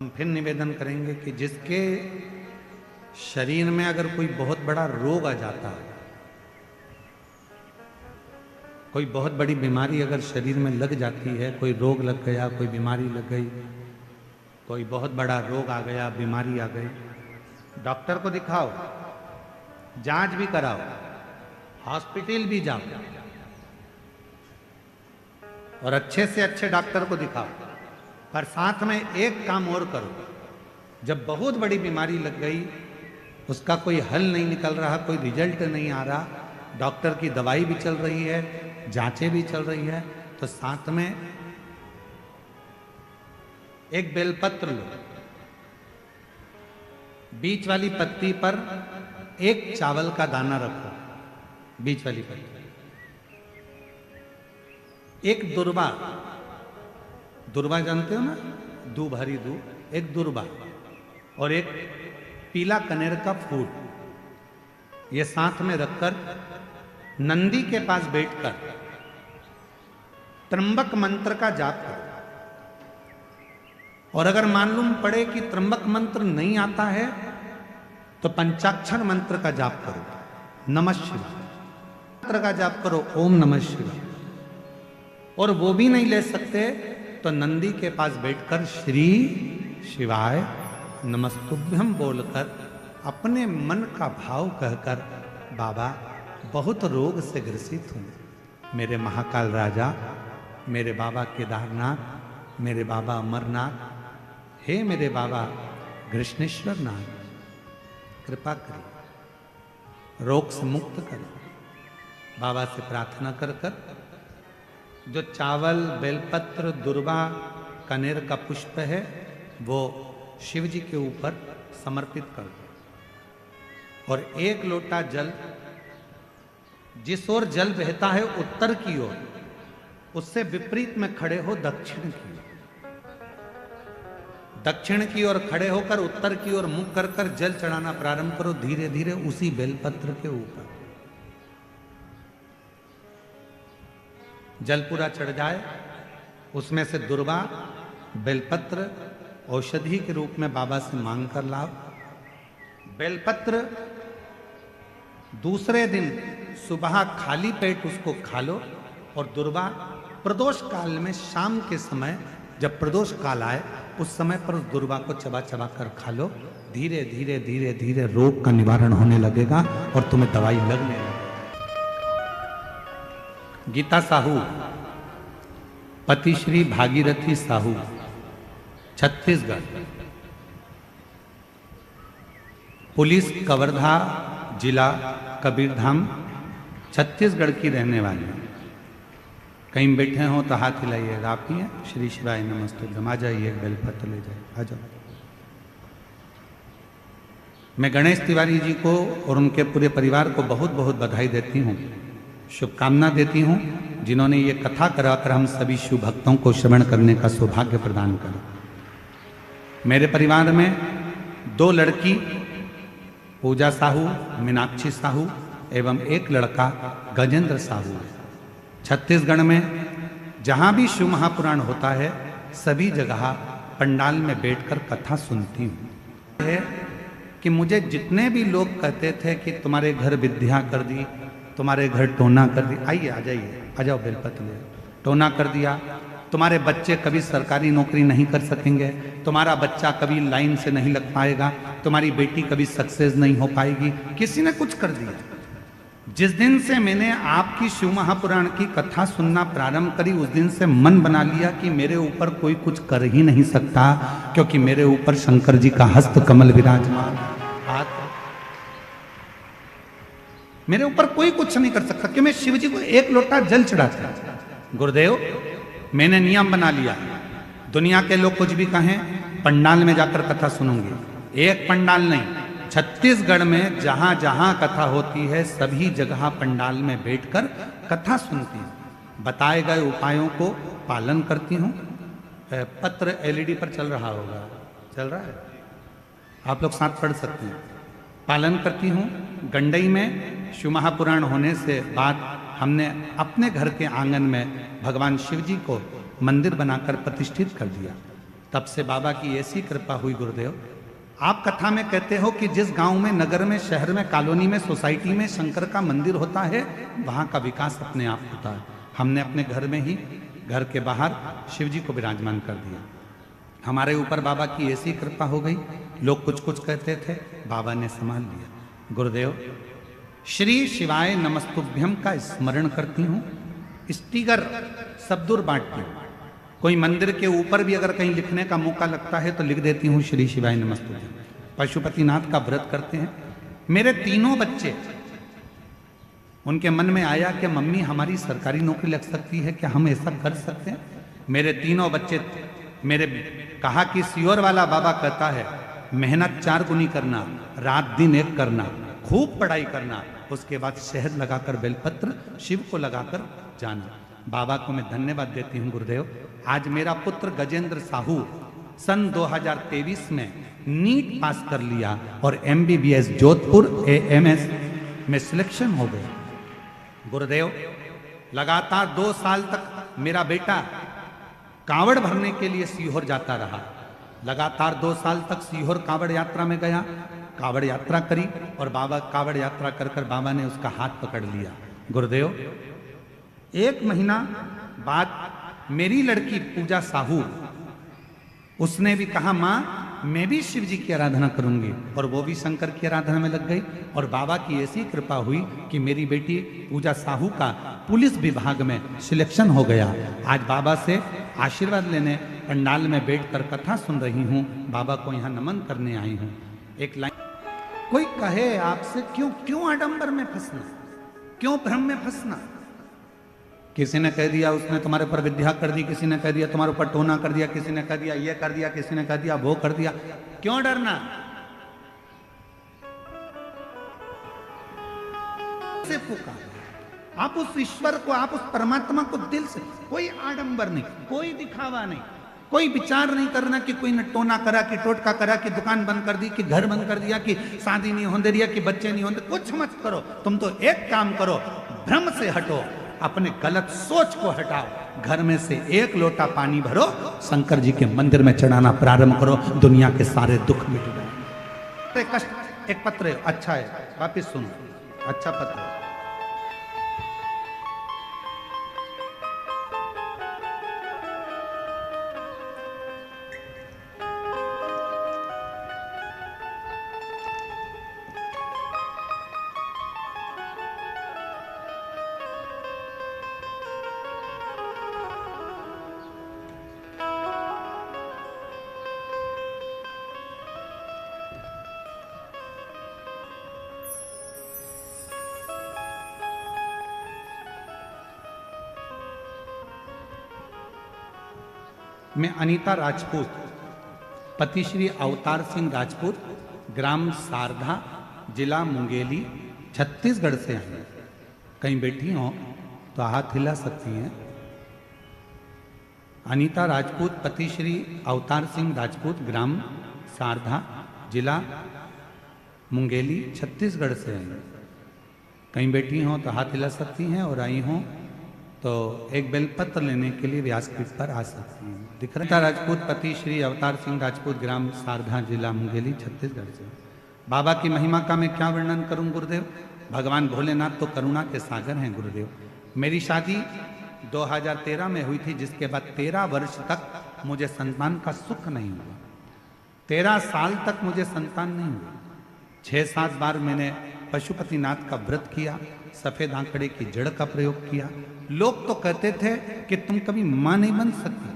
हम फिर निवेदन करेंगे कि जिसके शरीर में अगर कोई बहुत बड़ा रोग आ जाता है, कोई बहुत बड़ी बीमारी अगर शरीर में लग जाती है, कोई रोग लग गया, कोई बीमारी लग गई, कोई बहुत बड़ा रोग आ गया, बीमारी आ गई, डॉक्टर को दिखाओ, जांच भी कराओ, हॉस्पिटल भी जाओ और अच्छे से अच्छे डॉक्टर को दिखाओ। पर साथ में एक काम और करो, जब बहुत बड़ी बीमारी लग गई, उसका कोई हल नहीं निकल रहा, कोई रिजल्ट नहीं आ रहा, डॉक्टर की दवाई भी चल रही है, जांचें भी चल रही है, तो साथ में एक बेलपत्र लो, बीच वाली पत्ती पर एक चावल का दाना रखो, बीच वाली पत्ती, एक दुर्वा, दुर्वा जानते हो ना, दूब, हरी दूब, एक दुर्वा और एक पीला कनेर का फूल, ये साथ में रखकर नंदी के पास बैठकर त्र्यंबक मंत्र का जाप करो। और अगर मालूम पड़े कि त्र्यंबक मंत्र नहीं आता है तो पंचाक्षर मंत्र का जाप करो, नमः शिवाय मंत्र का जाप करो, ओम नमः शिवाय। और वो भी नहीं ले सकते तो नंदी के पास बैठकर श्री शिवाय नमस्तुभ्यम बोलकर अपने मन का भाव कहकर, बाबा बहुत रोग से ग्रसित हूँ, मेरे महाकाल राजा, मेरे बाबा केदारनाथ, मेरे बाबा अमरनाथ, हे मेरे बाबा कृष्णेश्वर नाथ, कृपा करिए, रोग से मुक्त करो। बाबा से प्रार्थना कर कर जो चावल, बेलपत्र, दुर्वा, कनेर का पुष्प है वो शिव जी के ऊपर समर्पित कर दो और एक लोटा जल, जिस ओर जल बहता है उत्तर की ओर, उससे विपरीत में खड़े हो दक्षिण की ओर, दक्षिण की ओर खड़े होकर उत्तर की ओर मुख कर कर जल चढ़ाना प्रारंभ करो, धीरे धीरे उसी बेलपत्र के ऊपर। जल पूरा चढ़ जाए, उसमें से दुर्वा, बेलपत्र औषधि के रूप में बाबा से मांग कर लाओ। बेलपत्र दूसरे दिन सुबह खाली पेट उसको खा लो और दुर्वा प्रदोष काल में शाम के समय, जब प्रदोष काल आए उस समय पर उस दुर्वा को चबा चबा कर खा लो। धीरे धीरे धीरे धीरे रोग का निवारण होने लगेगा और तुम्हें दवाई लगने लगेगी। गीता साहू, पति श्री भागीरथी साहू, छत्तीसगढ़, पुलिस कवर्धा जिला कबीरधाम, छत्तीसगढ़ की रहने वाली। कहीं बैठे हो तो हाथ हिलाइएगा, आप ही हैं, श्री शिवाय नमस्तुभ्यम, आ जाइए, बेलपत्र ले जाइए, आ जाओ। मैं गणेश तिवारी जी को और उनके पूरे परिवार को बहुत बहुत बधाई देती हूँ, शुभकामना देती हूँ, जिन्होंने ये कथा कराकर हम सभी शिव भक्तों को श्रवण करने का सौभाग्य प्रदान करा। मेरे परिवार में 2 लड़की, पूजा साहू, मीनाक्षी साहू एवं एक लड़का गजेंद्र साहू है। छत्तीसगढ़ में जहाँ भी शिव महापुराण होता है सभी जगह पंडाल में बैठकर कथा सुनती हूँ। है कि मुझे जितने भी लोग कहते थे कि तुम्हारे घर विद्या कर दी, तुम्हारे घर टोना कर दी, आइए, आ जाइए, आ जाओ, बेलपत्र ले, टोना कर दिया, तुम्हारे बच्चे कभी सरकारी नौकरी नहीं कर सकेंगे, तुम्हारा बच्चा कभी लाइन से नहीं लग पाएगा, तुम्हारी बेटी कभी सक्सेस नहीं हो पाएगी, किसी ने कुछ कर दिया। जिस दिन से मैंने आपकी शिव महापुराण की कथा सुनना प्रारंभ करी, उस दिन से मन बना लिया कि मेरे ऊपर कोई कुछ कर ही नहीं सकता, क्योंकि मेरे ऊपर शंकर जी का हस्त कमल विराजमान, हाथ, मेरे ऊपर कोई कुछ नहीं कर सकता कि मैं शिव जी को एक लोटा जल चढ़ाता। गुरुदेव, मैंने नियम बना लिया, दुनिया के लोग कुछ भी कहें, पंडाल में जाकर कथा सुनूंगी। एक पंडाल नहीं, छत्तीसगढ़ में जहां जहां कथा होती है सभी जगह पंडाल में बैठकर कथा सुनती हूँ, बताए गए उपायों को पालन करती हूँ। पत्र एलईडी पर चल रहा होगा, चल रहा है, आप लोग साथ पढ़ सकते हैं। पालन करती हूँ। गंडई में शिव महापुराण होने से बाद हमने अपने घर के आंगन में भगवान शिव जी को मंदिर बनाकर प्रतिष्ठित कर दिया। तब से बाबा की ऐसी कृपा हुई गुरुदेव। आप कथा में कहते हो कि जिस गांव में, नगर में, शहर में, कॉलोनी में, सोसाइटी में शंकर का मंदिर होता है, वहां का विकास अपने आप होता है। हमने अपने घर में ही, घर के बाहर शिव जी को विराजमान कर दिया। हमारे ऊपर बाबा की ऐसी कृपा हो गई, लोग कुछ कुछ कहते थे, बाबा ने संभाल लिया। गुरुदेव, श्री शिवाय नमस्तुभ्यम का स्मरण करती हूँ, स्टिकर सब दूर बांटती हूँ। कोई मंदिर के ऊपर भी अगर कहीं लिखने का मौका लगता है तो लिख देती हूँ श्री शिवाय नमस्तुभ्यम। पशुपतिनाथ का व्रत करते हैं। मेरे तीनों बच्चे, उनके मन में आया कि मम्मी हमारी सरकारी नौकरी लग सकती है, क्या हम ऐसा कर सकते हैं? मेरे तीनों बच्चे मेरे कहा कि सियोर वाला बाबा कहता है मेहनत 4 गुनी करना, रात दिन एक करना, खूब पढ़ाई करना, उसके बाद शहद लगाकर बेलपत्र शिव को लगाकर जाना। बाबा को मैं धन्यवाद देती हूँ गुरुदेव। आज मेरा पुत्र गजेंद्र साहू सन 2023 में नीट पास कर लिया और MBBS जोधपुर AMS में सिलेक्शन हो गया। गुरुदेव, लगातार 2 साल तक मेरा बेटा कांवड़ भरने के लिए सीहोर जाता रहा। लगातार 2 साल तक सीहोर कांवड़ यात्रा में गया, कांवड़ यात्रा करी और बाबा कांवड़ यात्रा कर कर बाबा ने उसका हाथ पकड़ लिया। गुरुदेव, 1 महीना बाद मेरी लड़की पूजा साहू, उसने भी कहा माँ मैं भी शिव जी की आराधना करूंगी, और वो भी शंकर की आराधना में लग गई। और बाबा की ऐसी कृपा हुई कि मेरी बेटी पूजा साहू का पुलिस विभाग में सिलेक्शन हो गया। आज बाबा से आशीर्वाद लेने पंडाल में बैठकर कथा सुन रही हूँ, बाबा को यहाँ नमन करने आई हूँ। एक लाइन, कोई कहे आपसे क्यों आडंबर में फंसना, क्यों भ्रम में फंसना? किसी ने कह दिया उसने तुम्हारे ऊपर विद्या कर दी, किसी ने कह दिया तुम्हारे ऊपर टोना कर दिया, किसी ने कह दिया ये कर दिया, किसी ने कह दिया वो कर दिया। क्यों डरना? से पुकार आप उस ईश्वर को, आप उस परमात्मा को दिल से, कोई आडंबर नहीं, कोई दिखावा नहीं, कोई विचार नहीं करना कि कोई ने टोना करा, कि टोटका करा, कि दुकान बंद कर दी, कि घर बंद कर दिया, कि शादी नहीं होने दिया, कि बच्चे नहीं होने। कुछ मत करो, तुम तो एक काम करो, भ्रम से हटो, अपने गलत सोच को हटाओ, घर में से 1 लोटा पानी भरो, शंकर जी के मंदिर में चढ़ाना प्रारंभ करो, दुनिया के सारे दुख मिट जाए। कष्ट, एक पत्र है, अच्छा है, वापिस सुनो, अच्छा पत्र है। मैं अनीता राजपूत, पति श्री अवतार सिंह राजपूत, ग्राम सारधा, जिला मुंगेली, छत्तीसगढ़ से आई। कहीं बैठी हो तो हाथ हिला सकती हैं। अनीता राजपूत, पति श्री अवतार सिंह राजपूत, ग्राम सारधा, जिला मुंगेली, छत्तीसगढ़ से आई। कहीं बैठी हो तो हाथ हिला सकती हैं, और आई हो तो एक बेलपत्र लेने के लिए व्यासपीठ पर आ सकती हैं। दिख रहा है राजपूत, पति श्री अवतार सिंह राजपूत, ग्राम सारधा, जिला मुंगेली, छत्तीसगढ़ से। बाबा की महिमा का मैं क्या वर्णन करूं गुरुदेव? भगवान भोलेनाथ तो करुणा के सागर हैं गुरुदेव। मेरी शादी 2013 में हुई थी, जिसके बाद 13 वर्ष तक मुझे संतान का सुख नहीं हुआ। 13 साल तक मुझे संतान नहीं हुआ। 6-7 बार मैंने पशुपतिनाथ का व्रत किया, सफेद आंकड़े की जड़ का प्रयोग किया। लोग तो कहते थे कि तुम कभी मां नहीं बन सकती,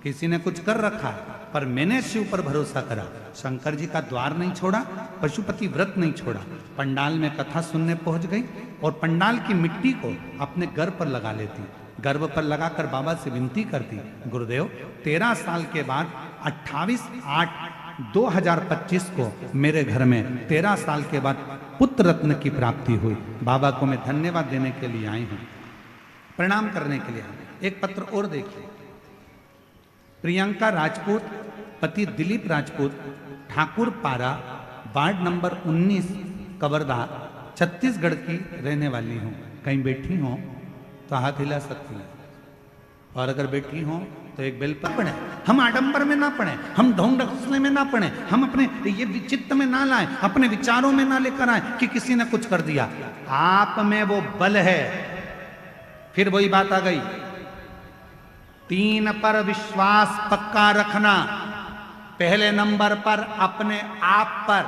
किसी ने कुछ कर रखा है, पर मैंने शिव पर भरोसा करा, शंकर जी का द्वार नहीं छोड़ा, पशुपति व्रत नहीं छोड़ा। पंडाल में कथा सुनने पहुंच गई और पंडाल की मिट्टी को अपने गर्भ पर लगा लेती, गर्भ पर लगाकर बाबा से विनती करती, गुरुदेव 13 साल के बाद 28/8/2025 को मेरे घर में 13 साल के बाद पुत्र रत्न की प्राप्ति हुई। बाबा को मैं धन्यवाद देने के लिए आई हूँ, प्रणाम करने के लिए आई। एक पत्र और देखिए, प्रियंका राजपूत, पति दिलीप राजपूत, ठाकुर पारा, वार्ड नंबर 19, कवर्धा, छत्तीसगढ़ की रहने वाली हूँ। कहीं बैठी हो तो हाथ हिला सकती हैं, और अगर बैठी हो तो एक बेल पर पढ़े, हम आडंबर में ना पढ़े, हम ढोंग ढकोसले में ना पढ़े, हम अपने ये चित्त में ना लाएं, अपने विचारों में ना लेकर आए कि किसी ने कुछ कर दिया। आप में वो बल है। फिर वही बात आ गई, 3 पर विश्वास पक्का रखना। पहले नंबर पर अपने आप पर,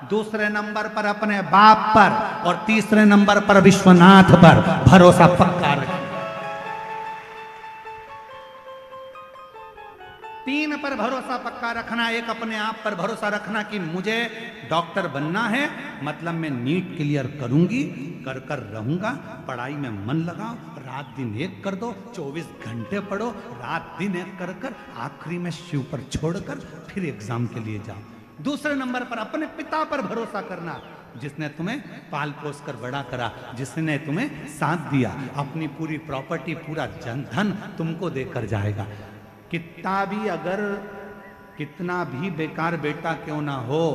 दूसरे नंबर पर अपने बाप पर, और तीसरे नंबर पर विश्वनाथ पर भरोसा पक्का रखना। 3 पर भरोसा पक्का रखना। एक अपने आप पर भरोसा रखना कि मुझे डॉक्टर बनना है, मतलब मैं नीट क्लियर करूंगी, कर कर रहूंगा। पढ़ाई में मन लगाओ, रात दिन एक कर दो, 24 घंटे पढ़ो, रात दिन एक कर कर आखिरी में शिव पर छोड़कर फिर एग्जाम के लिए जाओ। दूसरे नंबर पर अपने पिता पर भरोसा करना, जिसने तुम्हें पाल पोस कर बड़ा करा, जिसने तुम्हें साथ दिया, अपनी पूरी प्रॉपर्टी, पूरा जन धन तुमको देकर जाएगा। कितना भी बेकार बेटा क्यों ना हो,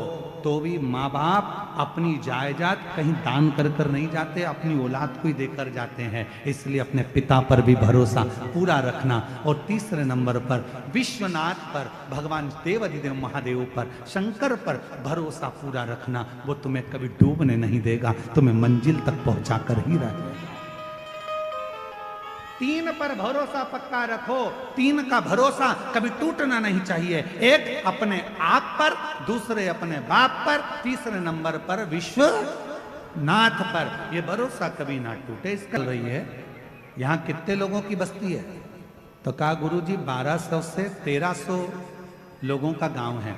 तो भी माँ बाप अपनी जायदाद कहीं दान कर कर नहीं जाते, अपनी औलाद को ही देकर जाते हैं। इसलिए अपने पिता पर भी भरोसा पूरा रखना। और तीसरे नंबर पर विश्वनाथ पर, भगवान देवाधिदेव महादेव पर, शंकर पर भरोसा पूरा रखना। वो तुम्हें कभी डूबने नहीं देगा, तुम्हें मंजिल तक पहुंचा कर ही रहेगा। 3 पर भरोसा पक्का रखो। 3 का भरोसा कभी टूटना नहीं चाहिए। एक अपने आप पर, दूसरे अपने बाप पर, तीसरे नंबर पर विश्वनाथ पर। यह भरोसा कभी ना टूटे। इसका रही है, यहां कितने लोगों की बस्ती है? तो कहा गुरुजी 1200 से 1300 लोगों का गांव है।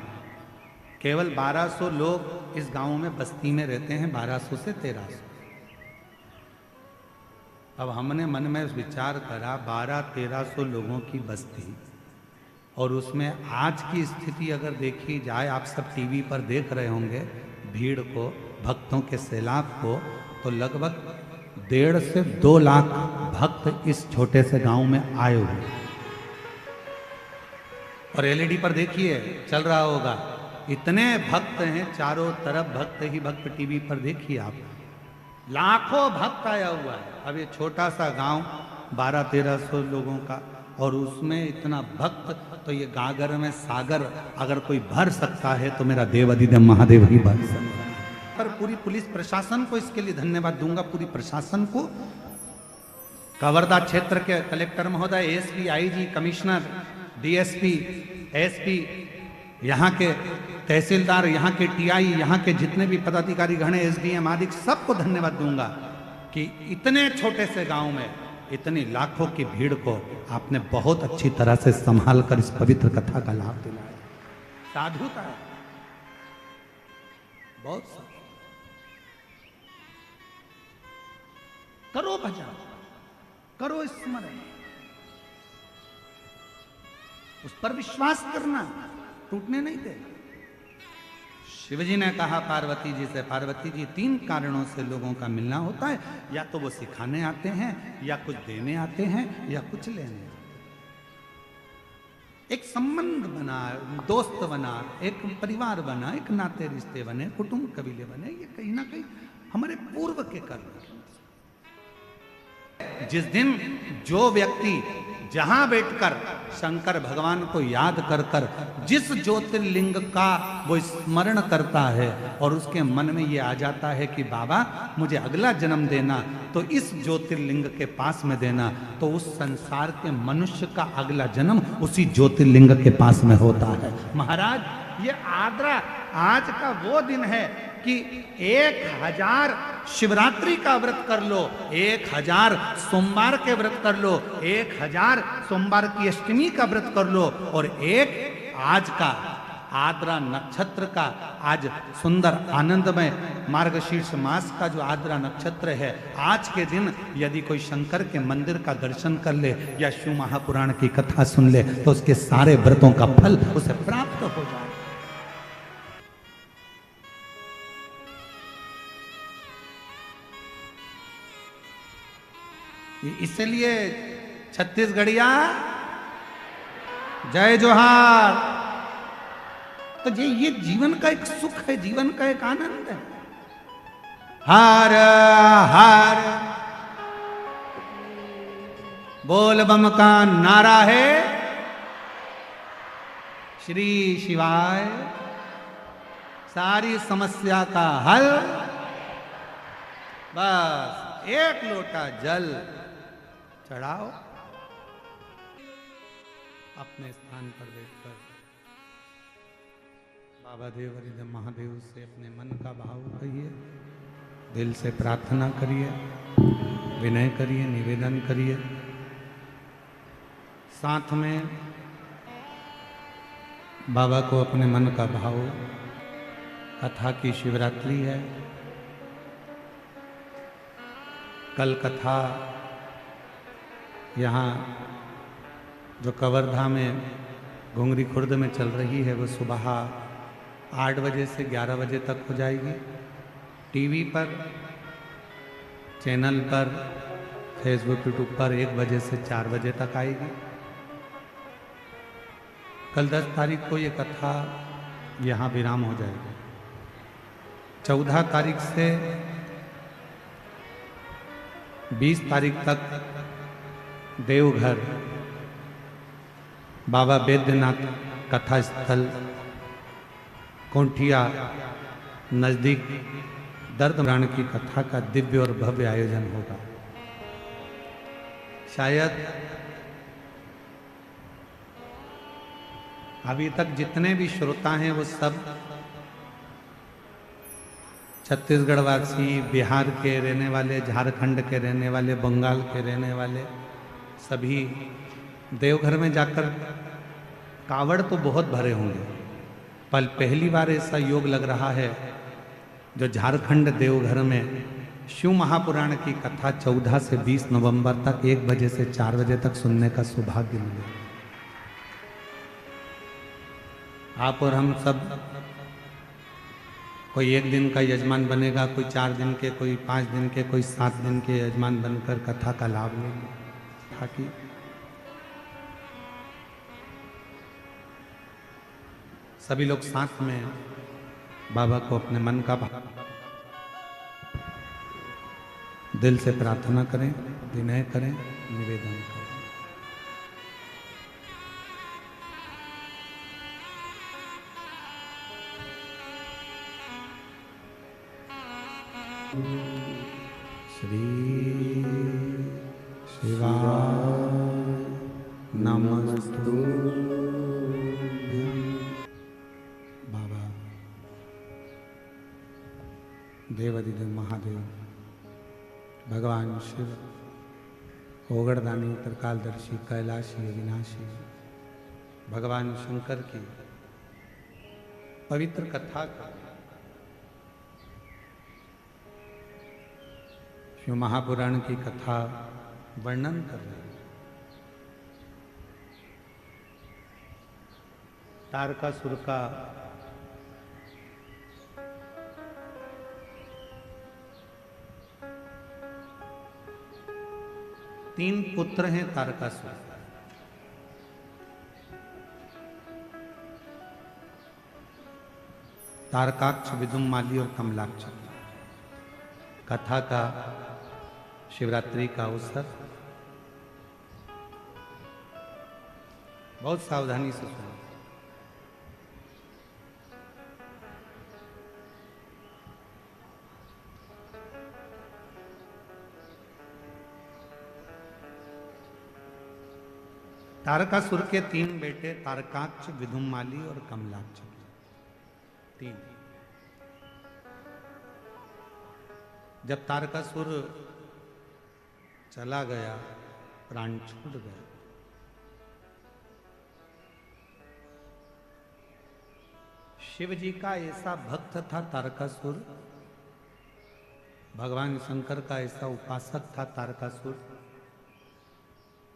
केवल 1200 लोग इस गांव में बस्ती में रहते हैं, 1200 से 1300। अब हमने मन में विचार करा 1200-1300 लोगों की बस्ती, और उसमें आज की स्थिति अगर देखी जाए, आप सब टीवी पर देख रहे होंगे भीड़ को, भक्तों के सैलाब को, तो लगभग 1.5 से 2 लाख भक्त इस छोटे से गांव में आए हुए। और एलईडी पर देखिए चल रहा होगा, इतने भक्त हैं चारों तरफ, भक्त ही भक्त। टीवी पर देखिए आप, लाखों भक्त आया हुआ है। अब ये छोटा सा गांव 1200-1300 लोगों का, और उसमें इतना भक्त, तो ये गागर में सागर अगर कोई भर सकता है तो मेरा देवाधिदेव महादेव ही भर सकता है। पर पूरी पुलिस प्रशासन को इसके लिए धन्यवाद दूंगा, पूरी प्रशासन को। कवर्धा क्षेत्र के कलेक्टर महोदय, SP, IG, commissioner, DSP, SP, यहाँ के तहसीलदार, यहाँ के टीआई, यहाँ के जितने भी पदाधिकारी गण, एसडीएम आदि, सबको धन्यवाद दूंगा कि इतने छोटे से गांव में इतनी लाखों की भीड़ को आपने बहुत अच्छी तरह से संभाल कर इस पवित्र कथा का लाभ दिलाया। साधुता है बहुत। करो भजन, करो स्मरण, उस पर विश्वास करना, टूटने नहीं दे। शिवजी ने कहा पार्वती जी से, पार्वती जी 3 कारणों से लोगों का मिलना होता है, या तो वो सिखाने आते हैं, या कुछ देने आते हैं, या कुछ लेने आते हैं। एक संबंध बना, दोस्त बना, एक परिवार बना, एक नाते रिश्ते बने, कुटुंब कबीले बने, ये कहीं ना कहीं हमारे पूर्व के कर्म। जिस दिन जो व्यक्ति जहां बैठकर शंकर भगवान को याद कर कर जिस ज्योतिर्लिंग का वो स्मरण करता है, और उसके मन में ये आ जाता है कि बाबा मुझे अगला जन्म देना तो इस ज्योतिर्लिंग के पास में देना, तो उस संसार के मनुष्य का अगला जन्म उसी ज्योतिर्लिंग के पास में होता है। महाराज ये आद्रा आज का वो दिन है कि 1000 शिवरात्रि का व्रत कर लो, 1000 सोमवार के व्रत कर लो, 1000 सोमवार की अष्टमी का व्रत कर लो, और एक आज का आद्रा नक्षत्र का, आज सुंदर आनंदमय मार्गशीर्ष मास का जो आद्रा नक्षत्र है, आज के दिन यदि कोई शंकर के मंदिर का दर्शन कर ले या शिव महापुराण की कथा सुन ले, तो उसके सारे व्रतों का फल उसे प्राप्त हो जाए। इसलिए छत्तीसगढ़िया जय जोहार। तो ये जीवन का एक सुख है, जीवन का एक आनंद है। हर हर बोल बम का नारा है, श्री शिवाय सारी समस्या का हल। बस एक लोटा जल चढ़ाओ, अपने स्थान पर बैठकर बाबा देव महादेव से अपने मन का भाव कहिए, दिल से प्रार्थना करिए, विनय करिए, निवेदन करिए। साथ में बाबा को अपने मन का भाव, कथा की शिवरात्रि है, कल कथा यहाँ जो कवर्धा में घुंगरी खुर्द में चल रही है वो सुबह 8 बजे से 11 बजे तक हो जाएगी। टीवी पर, चैनल पर, फेसबुक, यूट्यूब पर 1 बजे से 4 बजे तक आएगी। कल 10 तारीख को ये कथा यहाँ विराम हो जाएगी। 14 तारीख से 20 तारीख तक देवघर बाबा बैद्यनाथ कथा स्थल कोंठिया नजदीक दर्द पुराण की कथा का दिव्य और भव्य आयोजन होगा। शायद अभी तक जितने भी श्रोता हैं वो सब छत्तीसगढ़ वासी, बिहार के रहने वाले, झारखंड के रहने वाले, बंगाल के रहने वाले सभी देवघर में जाकर कावड़ तो बहुत भरे होंगे, पर पहली बार ऐसा योग लग रहा है जो झारखंड देवघर में शिव महापुराण की कथा 14 से 20 नवंबर तक 1 बजे से 4 बजे तक सुनने का सौभाग्य मिले। आप और हम सब, कोई 1 दिन का यजमान बनेगा, कोई 4 दिन के, कोई 5 दिन के, कोई 7 दिन के यजमान बनकर कथा का लाभ लेंगे। ताकि सभी लोग साथ में बाबा को अपने मन का दिल से प्रार्थना करें, विनय करें, निवेदन करें। श्री शिवाय नमस्तुभ्यं। बाबा देवाधिदेव महादेव, भगवान शिव, ओगड़दानी, त्रिकालदर्शी, कैलाशी, अविनाशी, भगवान शंकर की पवित्र कथा का शिव महापुराण की कथा वर्णन कर रहे हैं। तारकासुर का तीन पुत्र हैं तारकासुर। तारकाक्ष, विदुम्माली और कमलाक्ष। कथा का शिवरात्रि का अवसर बहुत सावधानी से सुनो। तारकासुर के 3 बेटे तारकाक्ष, विदुम्माली और कमलाक्ष। 3। जब तारकासुर चला गया, प्राण छूट गया, शिव जी का ऐसा भक्त था तारकासुर, भगवान शंकर का ऐसा उपासक था तारकासुर,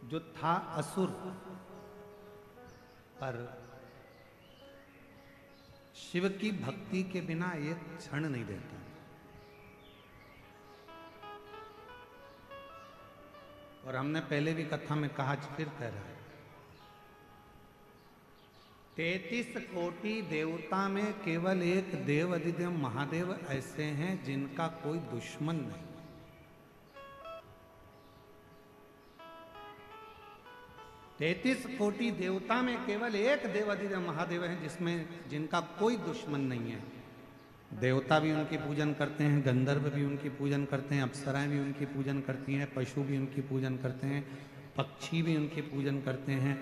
जो था असुर पर शिव की भक्ति के बिना एक क्षण नहीं रहता। और हमने पहले भी कथा में कहा, फिर कह रहा है, 33 कोटि देवता में केवल एक देव अधिदेव महादेव ऐसे हैं जिनका कोई दुश्मन नहीं। 33 कोटि देवता में केवल एक देवाधिदेव महादेव है जिसमें जिनका कोई दुश्मन नहीं है। देवता भी उनकी पूजन करते हैं, गंधर्व भी उनकी पूजन करते हैं, अप्सराएं भी उनकी पूजन करती हैं, पशु भी उनकी पूजन करते हैं, पक्षी भी उनकी पूजन करते हैं,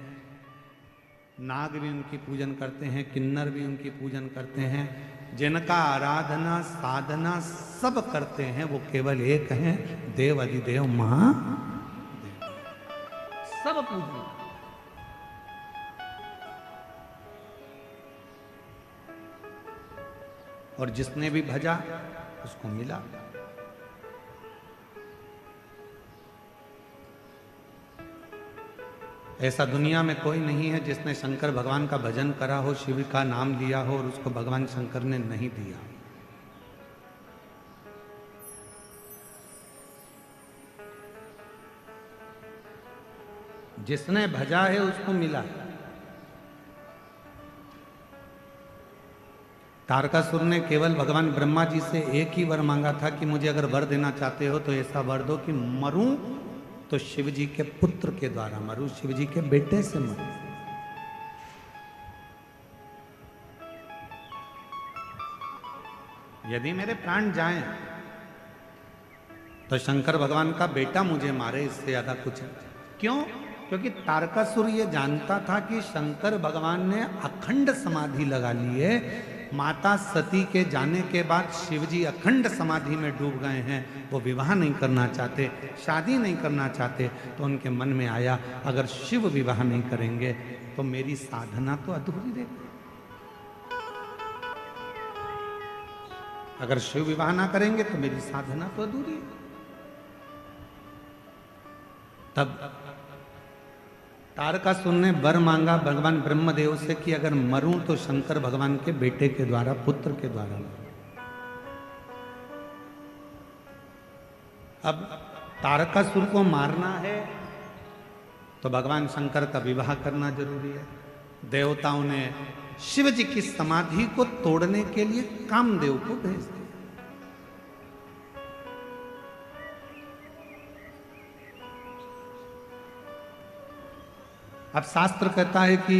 नाग भी उनकी पूजन करते हैं, किन्नर भी उनकी पूजन करते हैं। जिनका आराधना साधना सब करते हैं वो केवल एक हैं, देव अधिदेव महादेव। सब पूजन। और जिसने भी भजा उसको मिला। ऐसा दुनिया में कोई नहीं है जिसने शंकर भगवान का भजन करा हो, शिव का नाम लिया हो और उसको भगवान शंकर ने नहीं दिया। जिसने भजा है उसको मिला है। तारकासुर ने केवल भगवान ब्रह्मा जी से एक ही वर मांगा था कि मुझे अगर वर देना चाहते हो तो ऐसा वर दो कि मरूं तो शिव जी के पुत्र के द्वारा मरूं, शिव जी के बेटे से मरूं। यदि मेरे प्राण जाएं तो शंकर भगवान का बेटा मुझे मारे, इससे ज्यादा कुछ। क्यों? क्योंकि तारकासुर ये जानता था कि शंकर भगवान ने अखंड समाधि लगा ली है। माता सती के जाने के बाद शिवजी अखंड समाधि में डूब गए हैं। वो विवाह नहीं करना चाहते, शादी नहीं करना चाहते। तो उनके मन में आया अगर शिव विवाह नहीं करेंगे तो मेरी साधना तो अधूरी रह गई। अगर शिव विवाह ना करेंगे तो मेरी साधना तो अधूरी है। तब तारकासुर ने वर मांगा भगवान ब्रह्मदेव से कि अगर मरूं तो शंकर भगवान के बेटे के द्वारा, पुत्र के द्वारा। अब तारकासुर को मारना है तो भगवान शंकर का विवाह करना जरूरी है। देवताओं ने शिव जी की समाधि को तोड़ने के लिए कामदेव को भेज दिया। अब शास्त्र कहता है कि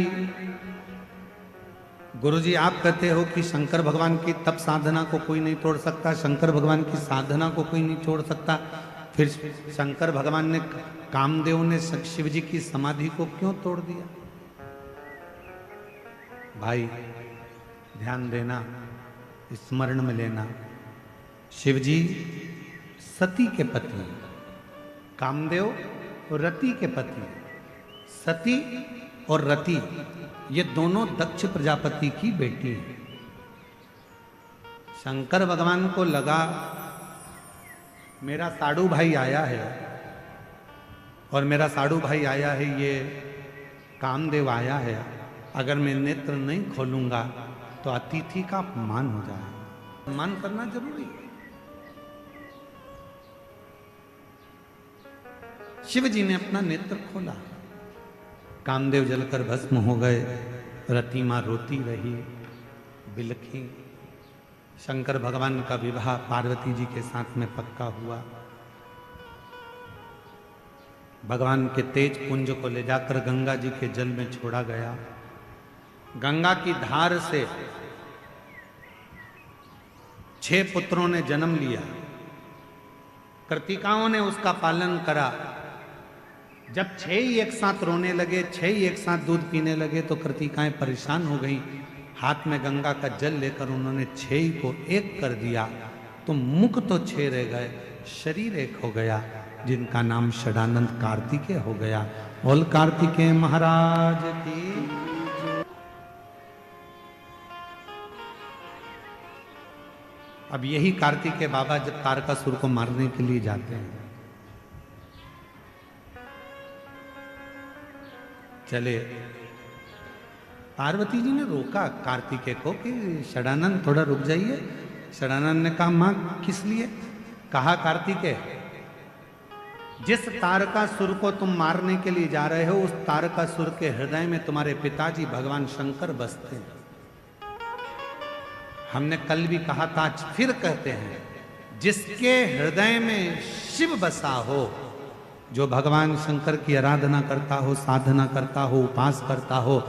गुरुजी आप कहते हो कि शंकर भगवान की तप साधना को कोई नहीं तोड़ सकता, शंकर भगवान की साधना को कोई नहीं छोड़ सकता, फिर शंकर भगवान ने, कामदेव ने शिव जी की समाधि को क्यों तोड़ दिया? भाई ध्यान देना, स्मरण में लेना, शिव जी सती के पति, कामदेव रति के पति। सती और रति ये दोनों दक्ष प्रजापति की बेटी हैं। शंकर भगवान को लगा मेरा साड़ू भाई आया है और मेरा साड़ू भाई आया है, ये कामदेव आया है, अगर मैं नेत्र नहीं खोलूंगा तो अतिथि का अपमान हो जाएगा। सम्मान करना जरूरी है। शिव जी ने अपना नेत्र खोला, कामदेव जलकर भस्म हो गए, रति मां रोती रही, बिलखी। शंकर भगवान का विवाह पार्वती जी के साथ में पक्का हुआ। भगवान के तेज पुंज को ले जाकर गंगा जी के जल में छोड़ा गया। गंगा की धार से 6 पुत्रों ने जन्म लिया। कृतिकाओं ने उसका पालन करा। जब 6 ही एक साथ रोने लगे, 6 ही एक साथ दूध पीने लगे तो कृतिकाएं परेशान हो गईं। हाथ में गंगा का जल लेकर उन्होंने 6 ही को एक कर दिया तो मुख तो 6 रह गए, शरीर एक हो गया, जिनका नाम षडानंद कार्तिकेय हो गया। बोल कार्तिकेय महाराज की। अब यही कार्तिकेय बाबा जब तारकासुर को मारने के लिए जाते हैं, चले, पार्वती जी ने रोका कार्तिकेय को कि षडानंद थोड़ा रुक जाइए। षडानंद ने कहा मां किस लिए? कहा कार्तिकेय जिस तारकासुर को तुम मारने के लिए जा रहे हो उस तारकासुर के हृदय में तुम्हारे पिताजी भगवान शंकर बसते हैं। हमने कल भी कहा था, आज फिर कहते हैं, जिसके हृदय में शिव बसा हो जो भगवान शंकर की आराधना करता हो, साधना करता हो, उपास करता हो,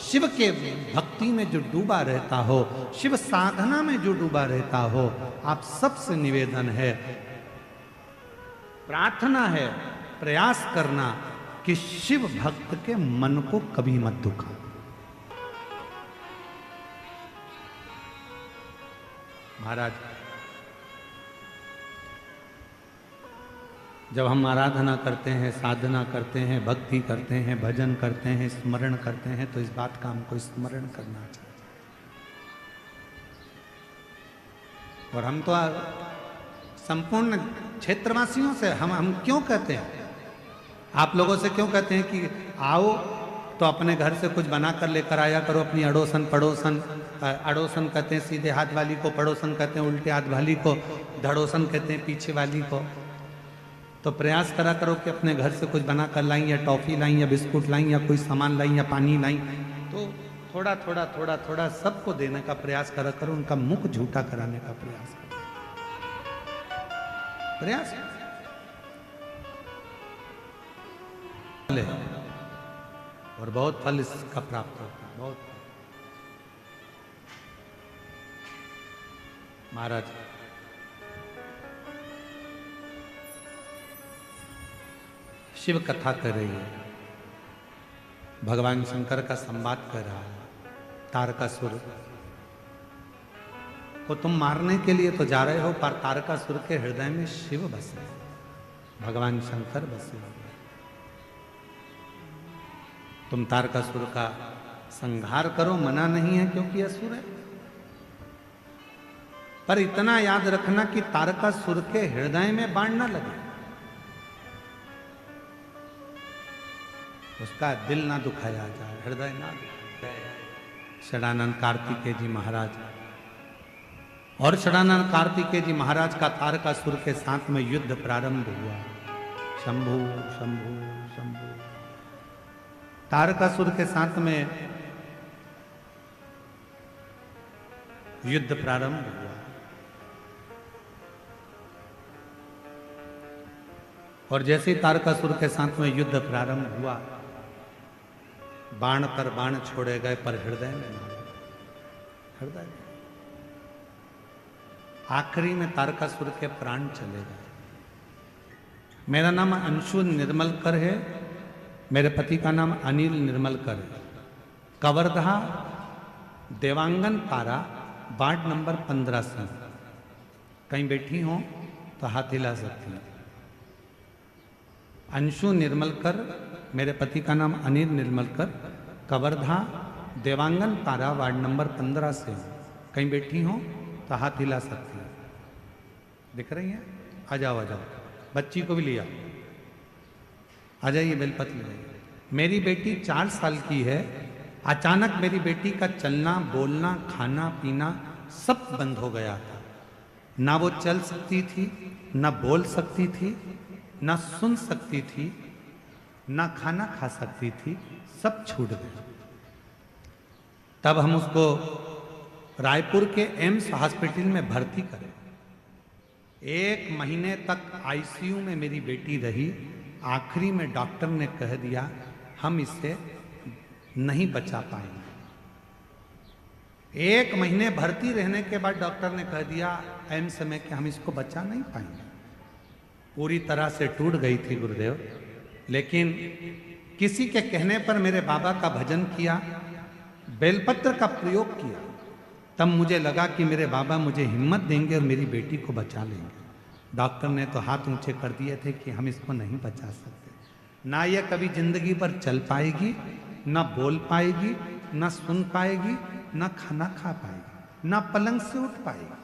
शिव के भक्ति में जो डूबा रहता हो, शिव साधना में जो डूबा रहता हो, आप सबसे निवेदन है, प्रार्थना है, प्रयास करना कि शिव भक्त के मन को कभी मत दुखा। महाराज, जब हम आराधना करते हैं, साधना करते हैं, भक्ति करते हैं, भजन करते हैं, स्मरण करते हैं, तो इस बात का हमको स्मरण करना चाहिए। और हम तो संपूर्ण क्षेत्रवासियों से हम क्यों कहते हैं, आप लोगों से क्यों कहते हैं कि आओ तो अपने घर से कुछ बना कर लेकर आया करो, अपनी अड़ोसन पड़ोसन, अड़ोसन कहते हैं सीधे हाथ वाली को, पड़ोसन कहते हैं उल्टे हाथ वाली को, धड़ोसन कहते हैं पीछे वाली को। तो प्रयास करा करो कि अपने घर से कुछ बना कर लाई, या टॉफ़ी लाई, या बिस्कुट लाई, या कोई सामान लाई, या पानी लाई, तो थोड़ा थोड़ा थोड़ा थोड़ा सबको देने का प्रयास करा करो, उनका मुख झूठा कराने का प्रयास करो, प्रयास और बहुत फल इसका प्राप्त होता है, बहुत। महाराज, शिव कथा कर रही है, भगवान शंकर का संवाद कर रहा है, तारकासुर को तुम मारने के लिए तो जा रहे हो, पर तारकासुर के हृदय में शिव बसे, भगवान शंकर बसे। तुम तारकासुर का संहार करो, मना नहीं है क्योंकि असुर है, पर इतना याद रखना कि तारकासुर के हृदय में बाण न लगे, उसका दिल ना दुखाया जाए, हृदय ना दुखाया। षडानंद कार्तिकेय जी महाराज और षडानंद कार्तिकेय जी महाराज का तारकासुर के साथ में युद्ध प्रारंभ हुआ। शंभु शंभु शंभु, तारकासुर के साथ में युद्ध प्रारंभ हुआ और जैसे ही तारकासुर के साथ में युद्ध प्रारंभ हुआ, बाण पर बाण छोड़े गए, पर हृदय में मारे, हृदय में। आखिरी में तारकासुर के प्राण चले गए। मेरा नाम अंशु निर्मलकर है, मेरे पति का नाम अनिल निर्मलकर है। कवर्धा देवांगन पारा वार्ड नंबर 15 से। कहीं बैठी हो तो हाथ हिला सकती हैं। अंशु निर्मलकर, मेरे पति का नाम अनिल निर्मलकर, कवर्धा देवांगन पारा वार्ड नंबर 15 से। कहीं बैठी हो तो हाथ हिला सकती है। दिख रही है? आ जाओ आ जाओ, बच्ची को भी लिया, आ जाइए, बेलपत्र ले जाइए। मेरी बेटी 4 साल की है। अचानक मेरी बेटी का चलना, बोलना, खाना पीना सब बंद हो गया था। ना वो चल सकती थी, ना बोल सकती थी, ना सुन सकती थी, ना खाना खा सकती थी, सब छूट गया। तब हम उसको रायपुर के एम्स हॉस्पिटल में भर्ती करें। 1 महीने तक आईसीयू में मेरी बेटी रही। आखिरी में डॉक्टर ने कह दिया हम इसे नहीं बचा पाएंगे। 1 महीने भर्ती रहने के बाद डॉक्टर ने कह दिया एम्स में कि हम इसको बचा नहीं पाएंगे। पूरी तरह से टूट गई थी गुरुदेव। लेकिन किसी के कहने पर मेरे बाबा का भजन किया, बेलपत्र का प्रयोग किया। तब मुझे लगा कि मेरे बाबा मुझे हिम्मत देंगे और मेरी बेटी को बचा लेंगे। डॉक्टर ने तो हाथ ऊंचे कर दिए थे कि हम इसको नहीं बचा सकते। ना ये कभी जिंदगी भर चल पाएगी, ना बोल पाएगी, ना सुन पाएगी, ना खाना खा पाएगी, ना पलंग से उठ पाएगी।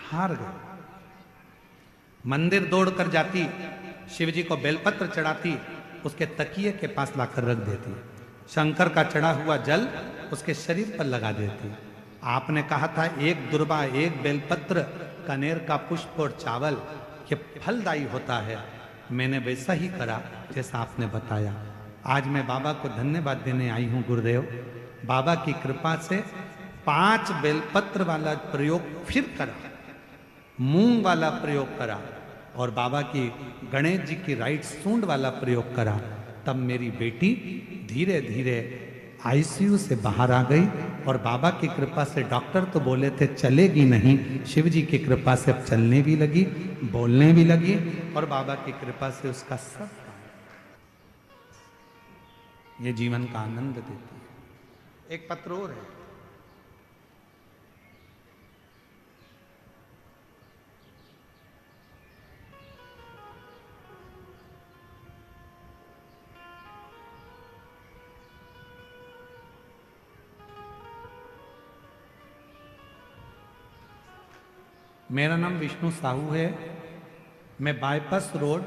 हार गए। मंदिर दौड़ कर जाती, शिवजी को बेलपत्र चढ़ाती, उसके तकिए के पास लाकर रख देती। शंकर का चढ़ा हुआ जल उसके शरीर पर लगा देती। आपने कहा था 1 दुर्बा 1 बेलपत्र, कनेर का पुष्प और चावल ये फलदायी होता है। मैंने वैसा ही करा जैसा आपने बताया। आज मैं बाबा को धन्यवाद देने आई हूँ गुरुदेव। बाबा की कृपा से 5 बेलपत्र वाला प्रयोग फिर करा, मूंग वाला प्रयोग करा, और बाबा की गणेश जी की राइट सूंड वाला प्रयोग करा, तब मेरी बेटी धीरे धीरे आईसीयू से बाहर आ गई। और बाबा की कृपा से डॉक्टर तो बोले थे चलेगी नहीं, शिव जी की कृपा से अब चलने भी लगी, बोलने भी लगी, और बाबा की कृपा से उसका सब काम, ये जीवन का आनंद देती है। एक पत्र और है, मेरा नाम विष्णु साहू है। मैं bypass road,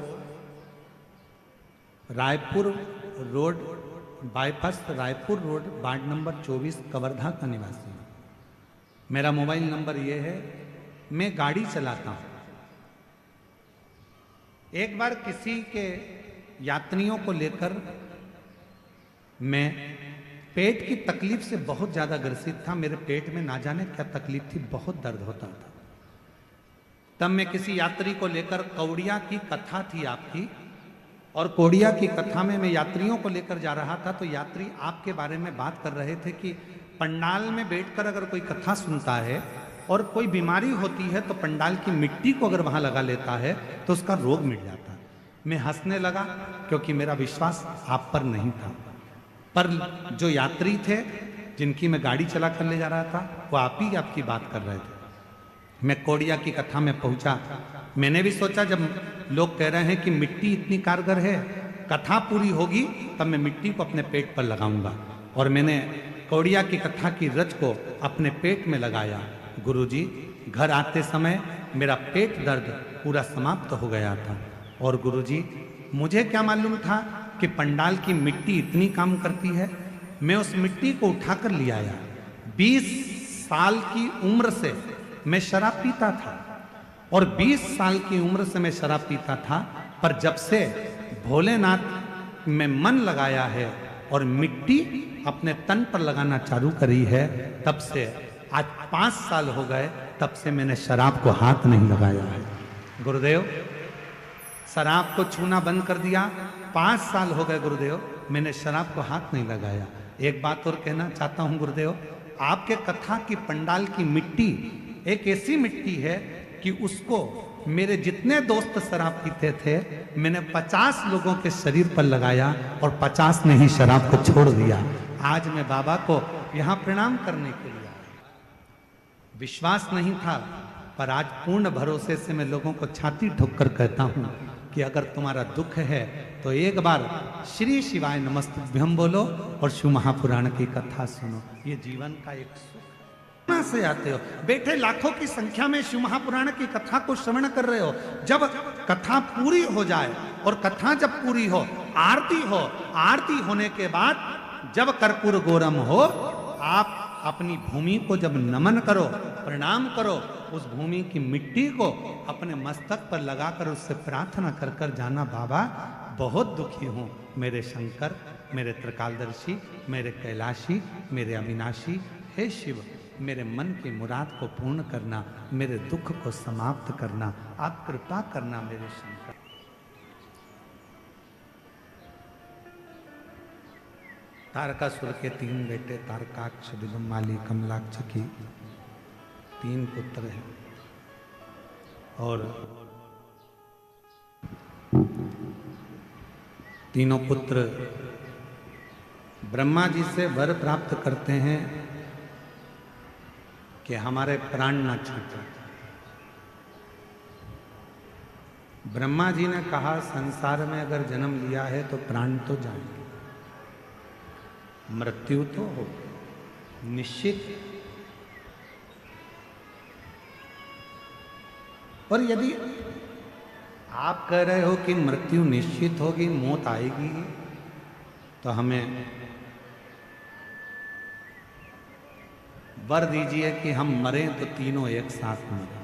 Raipur road, bypass Raipur road, ward number 24, Kawardha का निवासी हूँ। मेरा मोबाइल नंबर ये है। मैं गाड़ी चलाता हूँ। एक बार किसी के यात्रियों को लेकर मैं पेट की तकलीफ से बहुत ज़्यादा ग्रसित था। मेरे पेट में ना जाने क्या तकलीफ थी, बहुत दर्द होता था। तब मैं किसी यात्री को लेकर, कौड़िया की कथा थी आपकी, और कौड़िया की कथा में मैं यात्रियों को लेकर जा रहा था, तो यात्री आपके बारे में बात कर रहे थे कि पंडाल में बैठकर अगर कोई कथा सुनता है और कोई बीमारी होती है तो पंडाल की मिट्टी को अगर वहां लगा लेता है तो उसका रोग मिट जाता है। मैं हंसने लगा क्योंकि मेरा विश्वास आप पर नहीं था, पर जो यात्री थे जिनकी मैं गाड़ी चला कर ले जा रहा था वो आप ही आपकी बात कर रहे थे। मैं कौड़िया की कथा में पहुंचा। मैंने भी सोचा जब लोग कह रहे हैं कि मिट्टी इतनी कारगर है, कथा पूरी होगी तब मैं मिट्टी को अपने पेट पर लगाऊंगा, और मैंने कौड़िया की कथा की रच को अपने पेट में लगाया। गुरुजी, घर आते समय मेरा पेट दर्द पूरा समाप्त हो गया था। और गुरुजी, मुझे क्या मालूम था कि पंडाल की मिट्टी इतनी काम करती है। मैं उस मिट्टी को उठाकर ले आया। 20 साल की उम्र से मैं शराब पीता था, और 20 साल की उम्र से मैं शराब पीता था, पर जब से भोलेनाथ में मन लगाया है और मिट्टी अपने तन पर लगाना चालू करी है, तब से आज 5 साल हो गए, तब से मैंने शराब को हाथ नहीं लगाया है। गुरुदेव, शराब को छूना बंद कर दिया। 5 साल हो गए गुरुदेव, मैंने शराब को हाथ नहीं लगाया। एक बात और कहना चाहता हूं गुरुदेव, आपके कथा की पंडाल की मिट्टी एक ऐसी मिट्टी है कि उसको मेरे जितने दोस्त शराब पीते थे, मैंने 50 लोगों के शरीर पर लगाया और 50 ने ही शराब को छोड़ दिया। आज मैं बाबा को यहाँ प्रणाम करने के लिए आया। विश्वास नहीं था, पर आज पूर्ण भरोसे से मैं लोगों को छाती ठोक कर कहता हूँ कि अगर तुम्हारा दुख है तो एक बार श्री शिवाय नमस्तुभ्यम बोलो और शिव महापुराण की कथा सुनो। ये जीवन का एक सुख से आते हो। बैठे लाखों की संख्या में शिव महापुराण की कथा को श्रवण कर रहे हो। जब कथा पूरी हो जाए, और कथा जब पूरी हो, आरती होने के बाद जब कर्पूर गौरम हो, आप अपनी भूमि को जब नमन करो, प्रणाम करो, उस भूमि की मिट्टी को अपने मस्तक पर लगाकर उससे प्रार्थना कर कर जाना, बाबा बहुत दुखी हूँ, मेरे शंकर, मेरे त्रिकालदर्शी, मेरे कैलाशी, मेरे अविनाशी, हे शिव, मेरे मन की मुराद को पूर्ण करना, मेरे दुख को समाप्त करना, आप कृपा करना मेरे शंकर। तारकासुर के 3 बेटे, तारकाक्ष, दिगंमाली, कमलाक्ष की 3 पुत्र हैं, और तीनों पुत्र ब्रह्मा जी से वर प्राप्त करते हैं कि हमारे प्राण न छूटे। ब्रह्मा जी ने कहा, संसार में अगर जन्म लिया है तो प्राण तो जाएंगे, मृत्यु तो हो निश्चित। और यदि आप कह रहे हो कि मृत्यु निश्चित होगी, मौत आएगी, तो हमें वर दीजिए कि हम मरें तो तीनों एक साथ मरें।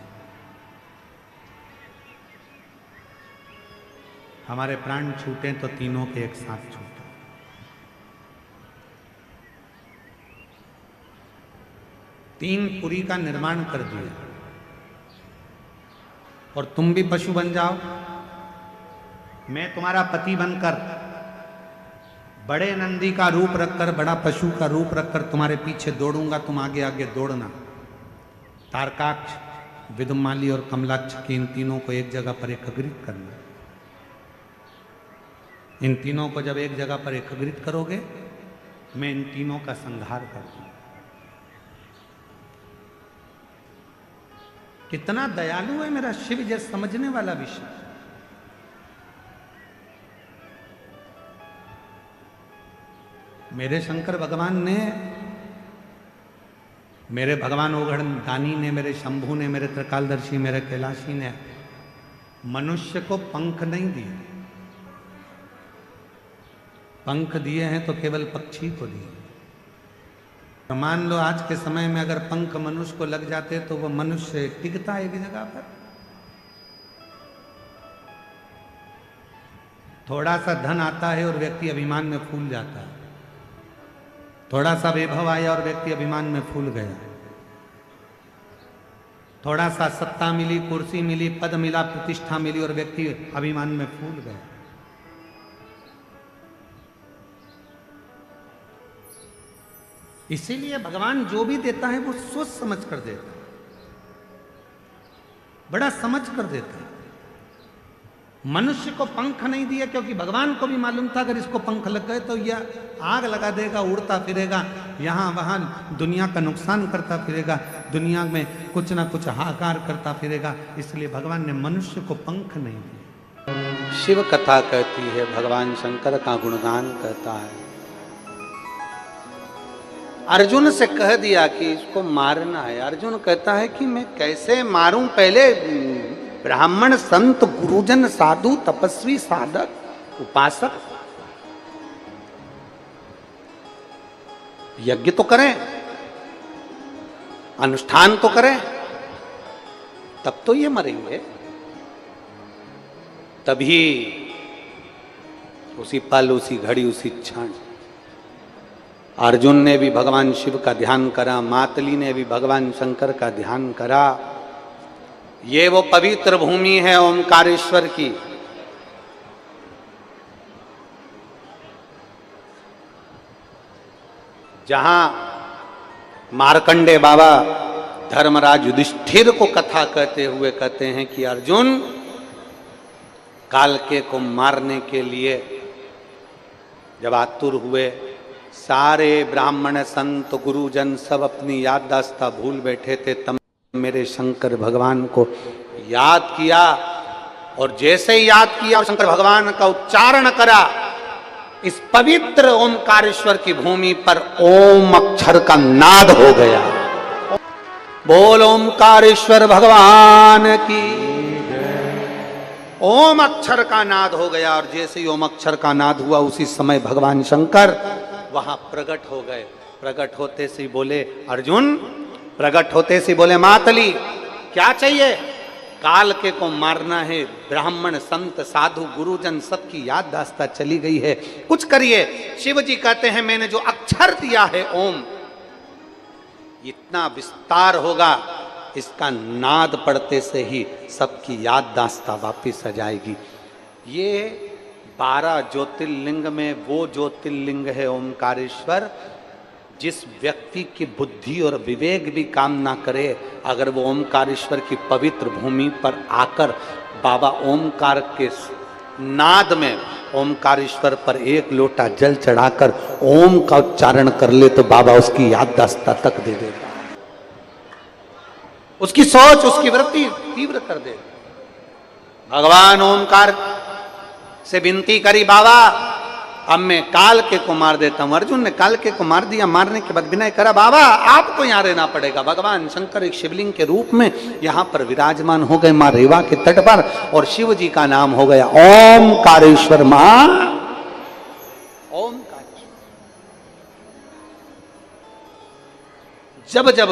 हमारे प्राण छूटे तो तीनों के एक साथ छूटे। तीन पुरी का निर्माण कर दिया। और तुम भी पशु बन जाओ। मैं तुम्हारा पति बनकर बड़े नंदी का रूप रखकर, बड़ा पशु का रूप रखकर तुम्हारे पीछे दौड़ूंगा, तुम आगे आगे दौड़ना। तारकाक्ष, विदुमाली और कमलाक्ष की इन तीनों को एक जगह पर एकत्रित करना। इन तीनों को जब एक जगह पर एकत्रित करोगे, मैं इन तीनों का संहार कर दूंगा। कितना दयालु है मेरा शिव, यह समझने वाला विषय। मेरे शंकर भगवान ने, मेरे भगवान ओघड़ दानी ने, मेरे शंभू ने, मेरे त्रिकालदर्शी, मेरे कैलाशी ने मनुष्य को पंख नहीं दिए। पंख दिए हैं तो केवल पक्षी को दिए। तो मान लो आज के समय में अगर पंख मनुष्य को लग जाते तो वो मनुष्य टिकता है एक जगह पर। थोड़ा सा धन आता है और व्यक्ति अभिमान में फूल जाता है। थोड़ा सा वैभव आया और व्यक्ति अभिमान में फूल गया। थोड़ा सा सत्ता मिली, कुर्सी मिली, पद मिला, प्रतिष्ठा मिली और व्यक्ति अभिमान में फूल गया। इसीलिए भगवान जो भी देता है वो सोच समझ कर देता है, बड़ा समझ कर देता है। मनुष्य को पंख नहीं दिए क्योंकि भगवान को भी मालूम था अगर इसको पंख लग गए तो यह आग लगा देगा, उड़ता फिरेगा, यहां वहां दुनिया का नुकसान करता फिरेगा, दुनिया में कुछ ना कुछ हाहाकार करता फिरेगा। इसलिए भगवान ने मनुष्य को पंख नहीं दिए। शिव कथा कहती है, भगवान शंकर का गुणगान कहता है। अर्जुन से कह दिया कि इसको मारना है। अर्जुन कहता है कि मैं कैसे मारूं? पहले ब्राह्मण, संत, गुरुजन, साधु, तपस्वी, साधक, उपासक यज्ञ तो करें, अनुष्ठान तो करें, तब तो ये मरेंगे। तभी उसी पल, उसी घड़ी, उसी क्षण अर्जुन ने भी भगवान शिव का ध्यान करा, मातली ने भी भगवान शंकर का ध्यान करा। ये वो पवित्र भूमि है ओमकारेश्वर की, जहां मार्कंडे बाबा धर्मराज युधिष्ठिर को कथा कहते हुए कहते हैं कि अर्जुन, कालके को मारने के लिए जब आतुर हुए, सारे ब्राह्मण, संत, गुरुजन सब अपनी याददाश्ता भूल बैठे थे, तब मेरे शंकर भगवान को याद किया। और जैसे ही याद किया और शंकर भगवान का उच्चारण करा, इस पवित्र ओमकारेश्वर की भूमि पर ओम अक्षर का नाद हो गया। बोल ओमकारेश्वर भगवान की। ओम अक्षर का नाद हो गया और जैसे ही ओम अक्षर का नाद हुआ, उसी समय भगवान शंकर वहां प्रकट हो गए। प्रकट होते से बोले अर्जुन, प्रकट होते से बोले मातली, क्या चाहिए? कालके को मारना है। ब्राह्मण, संत, साधु, गुरुजन सबकी याददाश्ता चली गई है, कुछ करिए। शिव जी कहते हैं मैंने जो अक्षर दिया है ओम, इतना विस्तार होगा, इसका नाद पड़ते से ही सबकी याददाश्ता वापिस आ जाएगी। ये 12 ज्योतिर्लिंग में वो ज्योतिर्लिंग है ओमकारेश्वर, जिस व्यक्ति की बुद्धि और विवेक भी काम ना करे, अगर वो ओमकारेश्वर की पवित्र भूमि पर आकर बाबा ओमकार के नाद में ओमकारेश्वर पर एक लोटा जल चढ़ाकर ओम का उच्चारण कर ले तो बाबा उसकी याददाश्ता तक दे देगा, उसकी सोच, उसकी वृत्ति तीव्र कर देगा। भगवान ओमकार से विनती करी, बाबा अब मैं कालके को मार देता हूं। अर्जुन ने कालके को मार दिया। मारने के बाद विनय करा, बाबा आपको यहां रहना पड़ेगा। भगवान शंकर एक शिवलिंग के रूप में यहां पर विराजमान हो गए मां रेवा के तट पर, और शिव जी का नाम हो गया ओमकारेश्वर। मां ओमकारेश्वर। जब जब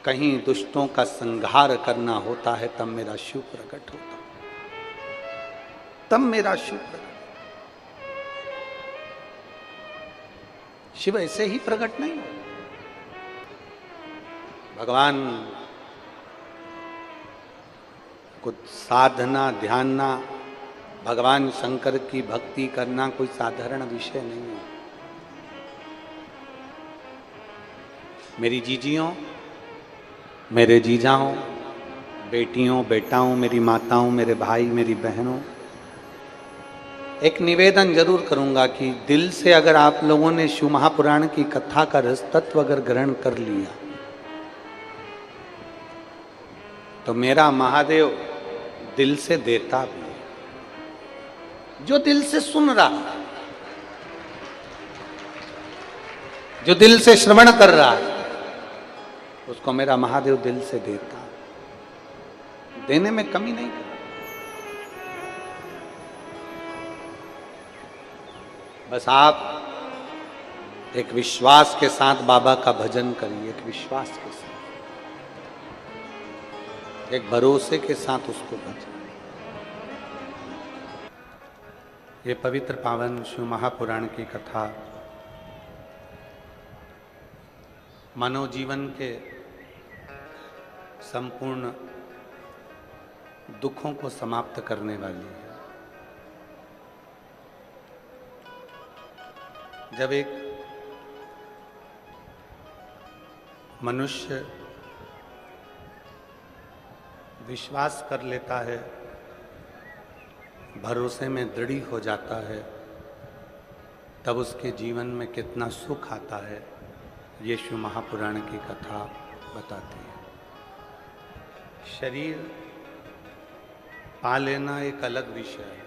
कहीं दुष्टों का संहार करना होता है, तब मेरा शिव प्रकट होता, तब मेरा शिव प्रकट। शिव ऐसे ही प्रकट नहीं। भगवान कुछ साधना ध्यानना, भगवान शंकर की भक्ति करना कोई साधारण विषय नहीं है। मेरी जीजियों, मेरे जीजाओं, बेटियों, बेटाओं, मेरी माताओं, मेरे भाई, मेरी बहनों, एक निवेदन जरूर करूंगा कि दिल से अगर आप लोगों ने शिव महापुराण की कथा का रस तत्व अगर ग्रहण कर लिया तो मेरा महादेव दिल से देता भी है। जो दिल से सुन रहा है, जो दिल से श्रवण कर रहा है, उसको मेरा महादेव दिल से देता है, देने में कमी नहीं करता। बस आप एक विश्वास के साथ बाबा का भजन करिए, एक विश्वास के साथ, एक भरोसे के साथ उसको भजन। ये पवित्र पावन शिव महापुराण की कथा मानव जीवन के संपूर्ण दुखों को समाप्त करने वाली है। जब एक मनुष्य विश्वास कर लेता है, भरोसे में दृढ़ हो जाता है, तब उसके जीवन में कितना सुख आता है, ये शिव महापुराण की कथा बताती है। शरीर पा लेना एक अलग विषय है,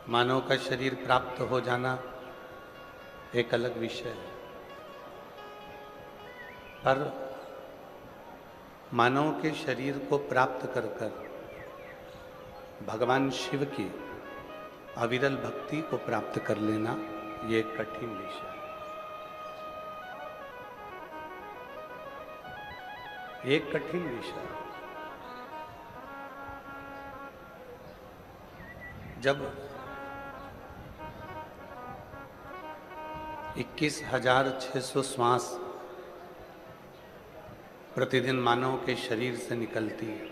मानव का शरीर प्राप्त हो जाना एक अलग विषय है। पर मानव के शरीर को प्राप्त कर कर भगवान शिव की अविरल भक्ति को प्राप्त कर लेना ये एक कठिन विषय है, एक कठिन विषय है। जब 21,600 श्वास प्रतिदिन मानव के शरीर से निकलती है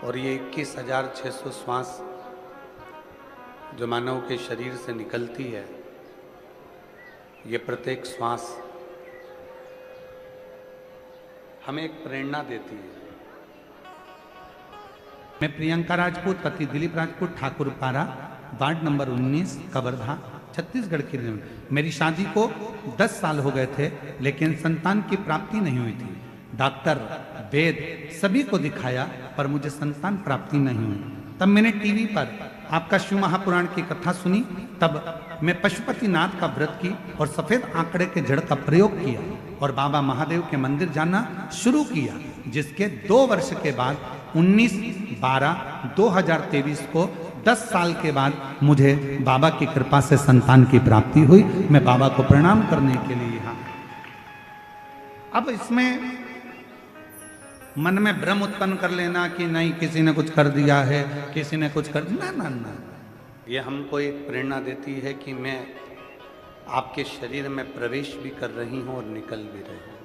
और ये 21,600 श्वास जो मानव के शरीर से निकलती है, ये प्रत्येक श्वास हमें एक प्रेरणा देती है। मैं प्रियंका राजपूत, पति दिलीप राजपूत, ठाकुर पारा, वार्ड नंबर 19, कवर्धा, छत्तीसगढ़ की। मेरी शादी को 10 साल हो गए थे, लेकिन संतान की प्राप्ति नहीं हुई थी। डॉक्टर, वेद सभी को दिखाया, पर मुझे संतान प्राप्ति नहीं हुई। तब मैंने टीवी पर आपका शिव महापुराण की कथा सुनी। तब मैं पशुपतिनाथ का व्रत की और सफेद आंकड़े के जड़ का प्रयोग किया और बाबा महादेव के मंदिर जाना शुरू किया, जिसके 2 वर्ष के बाद 19/12/2023 को 10 साल के बाद मुझे बाबा की कृपा से संतान की प्राप्ति हुई। मैं बाबा को प्रणाम करने के लिए यहाँ। अब इसमें मन में भ्रम उत्पन्न कर लेना कि नहीं किसी ने कुछ कर दिया है, किसी ने कुछ कर दिया, ना ना ना, ये हमको एक प्रेरणा देती है कि मैं आपके शरीर में प्रवेश भी कर रही हूं और निकल भी रही हूं।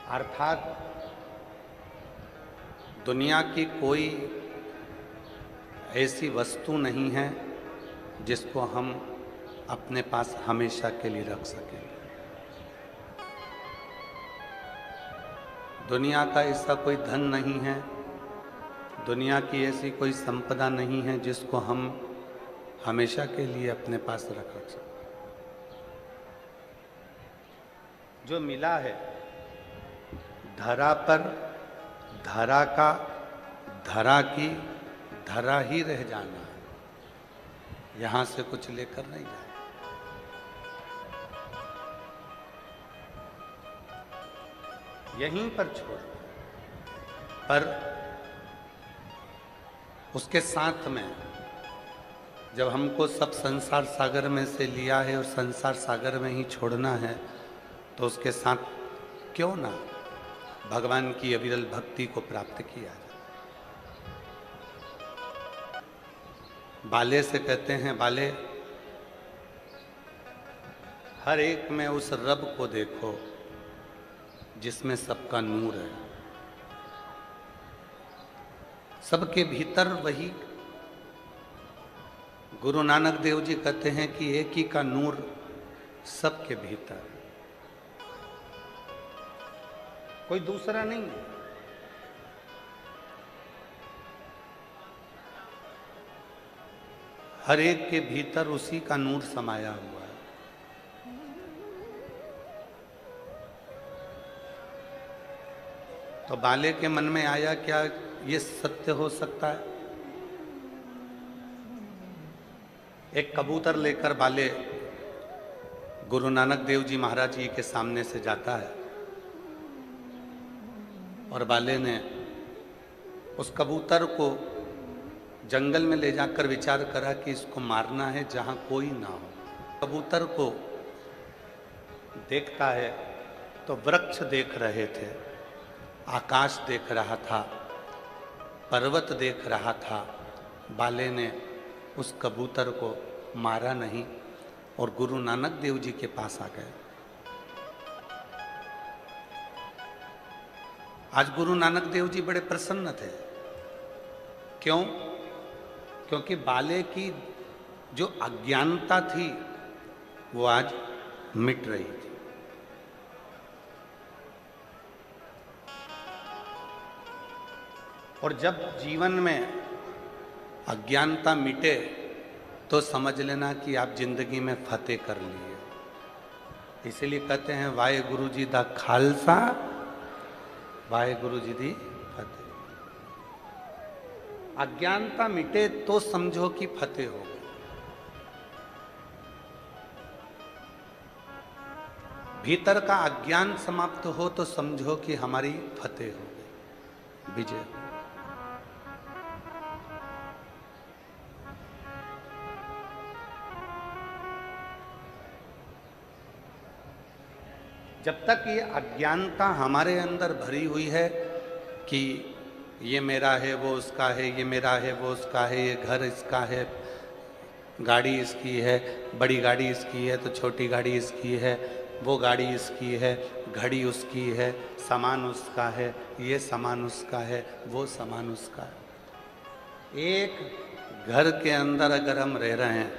अर्थात दुनिया की कोई ऐसी वस्तु नहीं है जिसको हम अपने पास हमेशा के लिए रख सकें। दुनिया का ऐसा कोई धन नहीं है, दुनिया की ऐसी कोई संपदा नहीं है जिसको हम हमेशा के लिए अपने पास रख सकें। जो मिला है धरा पर, धरा का धरा की धरा ही रह जाना है, यहां से कुछ लेकर नहीं जाए। यहीं पर छोड़, पर उसके साथ में जब हमको सब संसार सागर में से लिया है और संसार सागर में ही छोड़ना है, तो उसके साथ क्यों ना भगवान की अविरल भक्ति को प्राप्त किया जाए। बाले से कहते हैं, बाले हर एक में उस रब को देखो जिसमें सबका नूर है। सबके भीतर वही गुरु नानक देव जी कहते हैं कि एक ही का नूर सबके भीतर, कोई दूसरा नहीं है। हर एक के भीतर उसी का नूर समाया हुआ है। तो बाले के मन में आया क्या ये सत्य हो सकता है? एक कबूतर लेकर बाले गुरु नानक देव जी महाराज जी के सामने से जाता है और बाले ने उस कबूतर को जंगल में ले जाकर विचार करा कि इसको मारना है जहां कोई ना हो। कबूतर को देखता है तो वृक्ष देख रहे थे, आकाश देख रहा था, पर्वत देख रहा था। बाले ने उस कबूतर को मारा नहीं और गुरु नानक देव जी के पास आ गए। आज गुरु नानक देव जी बड़े प्रसन्न थे। क्यों? क्योंकि बाले की जो अज्ञानता थी वो आज मिट रही थी। और जब जीवन में अज्ञानता मिटे तो समझ लेना कि आप जिंदगी में फतेह कर लिए। इसीलिए कहते हैं वाहे गुरु जी दा खालसा, वाहे गुरु जी दी फतेह। अज्ञानता मिटे तो समझो कि फतेह हो गई। भीतर का अज्ञान समाप्त हो तो समझो कि हमारी फतेह हो गई, विजय। जब तक ये अज्ञानता हमारे अंदर भरी हुई है कि ये मेरा है वो उसका है, ये मेरा है वो उसका है, ये घर इसका है, गाड़ी इसकी है, बड़ी गाड़ी इसकी है तो छोटी गाड़ी इसकी है, वो गाड़ी इसकी है, घड़ी उसकी है, सामान उसका है, ये सामान उसका है, वो सामान उसका है। एक घर के अंदर अगर हम रह रहे हैं,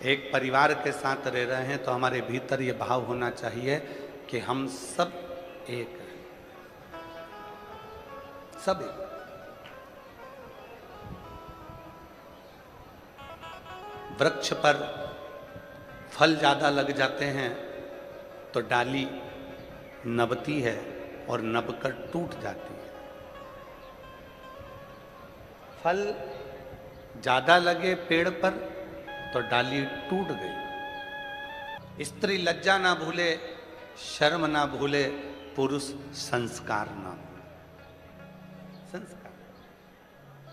एक परिवार के साथ रह रहे हैं तो हमारे भीतर ये भाव होना चाहिए कि हम सब एक हैं, सब एक। वृक्ष पर फल ज्यादा लग जाते हैं तो डाली नबती है और नबकर टूट जाती है। फल ज्यादा लगे पेड़ पर तो डाली टूट गई। स्त्री लज्जा ना भूले, शर्म ना भूले, पुरुष संस्कार ना भूले। संस्कार।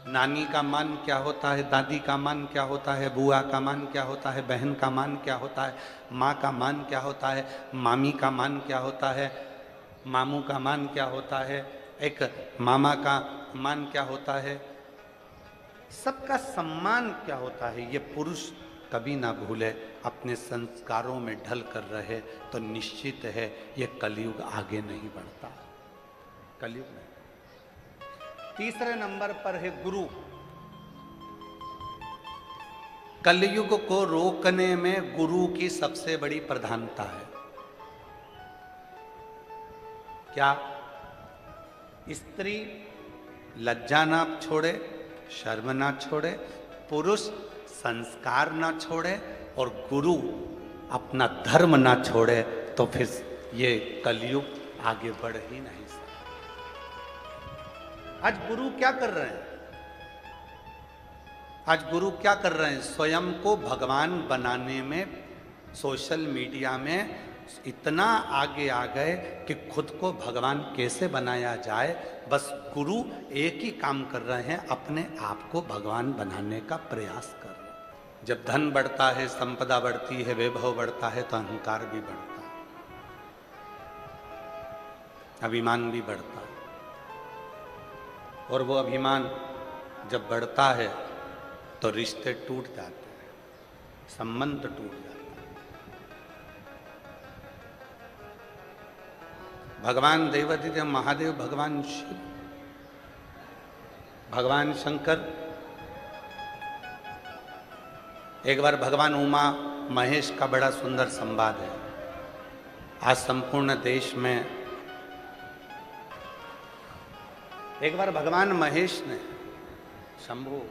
नानी का मान क्या होता है, दादी का मान क्या होता है, बुआ का मान क्या होता है, बहन का मान क्या होता है, माँ का मान क्या होता है, मामी का मान क्या होता है, मामू का मान क्या होता है, एक मामा का मान क्या होता है, सबका सम्मान क्या होता है, ये पुरुष कभी ना भूले। अपने संस्कारों में ढल कर रहे तो निश्चित है ये कलयुग आगे नहीं बढ़ता। कलयुग नहीं। तीसरे नंबर पर है गुरु। कलयुग को रोकने में गुरु की सबसे बड़ी प्रधानता है। क्या? स्त्री लज्जा ना छोड़े, शर्म ना छोड़े, पुरुष संस्कार ना छोड़े और गुरु अपना धर्म ना छोड़े तो फिर ये कलयुग आगे बढ़ ही नहीं सकता। आज गुरु क्या कर रहे हैं? आज गुरु क्या कर रहे हैं? स्वयं को भगवान बनाने में सोशल मीडिया में इतना आगे आ गए कि खुद को भगवान कैसे बनाया जाए, बस गुरु एक ही काम कर रहे हैं, अपने आप को भगवान बनाने का प्रयास कर रहे हैं। जब धन बढ़ता है, संपदा बढ़ती है, वैभव बढ़ता है तो अहंकार भी बढ़ता है, अभिमान भी बढ़ता है। और वो अभिमान जब बढ़ता है तो रिश्ते टूट जाते हैं, संबंध टूट जाते हैं। भगवान देवाधिदेव महादेव, भगवान शिव, भगवान शंकर, एक बार भगवान उमा महेश का बड़ा सुंदर संवाद है। आज संपूर्ण देश में एक बार भगवान महेश ने, शंभु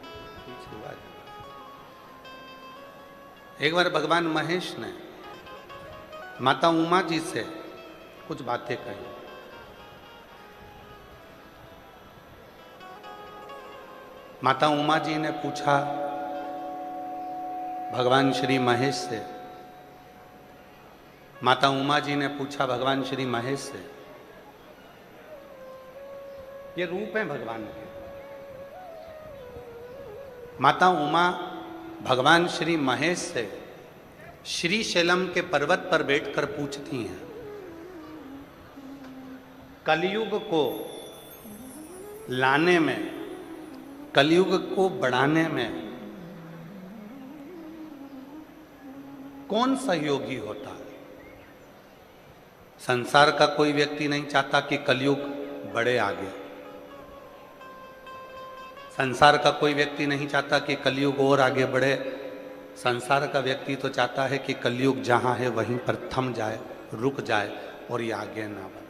एक बार भगवान महेश ने माता उमा जी से कुछ बातें कही। माता उमा जी ने पूछा भगवान श्री महेश से, माता उमा जी ने पूछा भगवान श्री महेश से, ये रूप है भगवान के। माता उमा भगवान श्री महेश से श्री शैलम के पर्वत पर बैठकर पूछती हैं, कलयुग को लाने में, कलयुग को बढ़ाने में कौन सहयोगी होता है? संसार का कोई व्यक्ति नहीं चाहता कि कलयुग बढ़े आगे। संसार का कोई व्यक्ति नहीं चाहता कि कलयुग और आगे बढ़े। संसार का व्यक्ति तो चाहता है कि कलयुग जहां है वहीं पर थम जाए, रुक जाए और ये आगे ना बढ़े।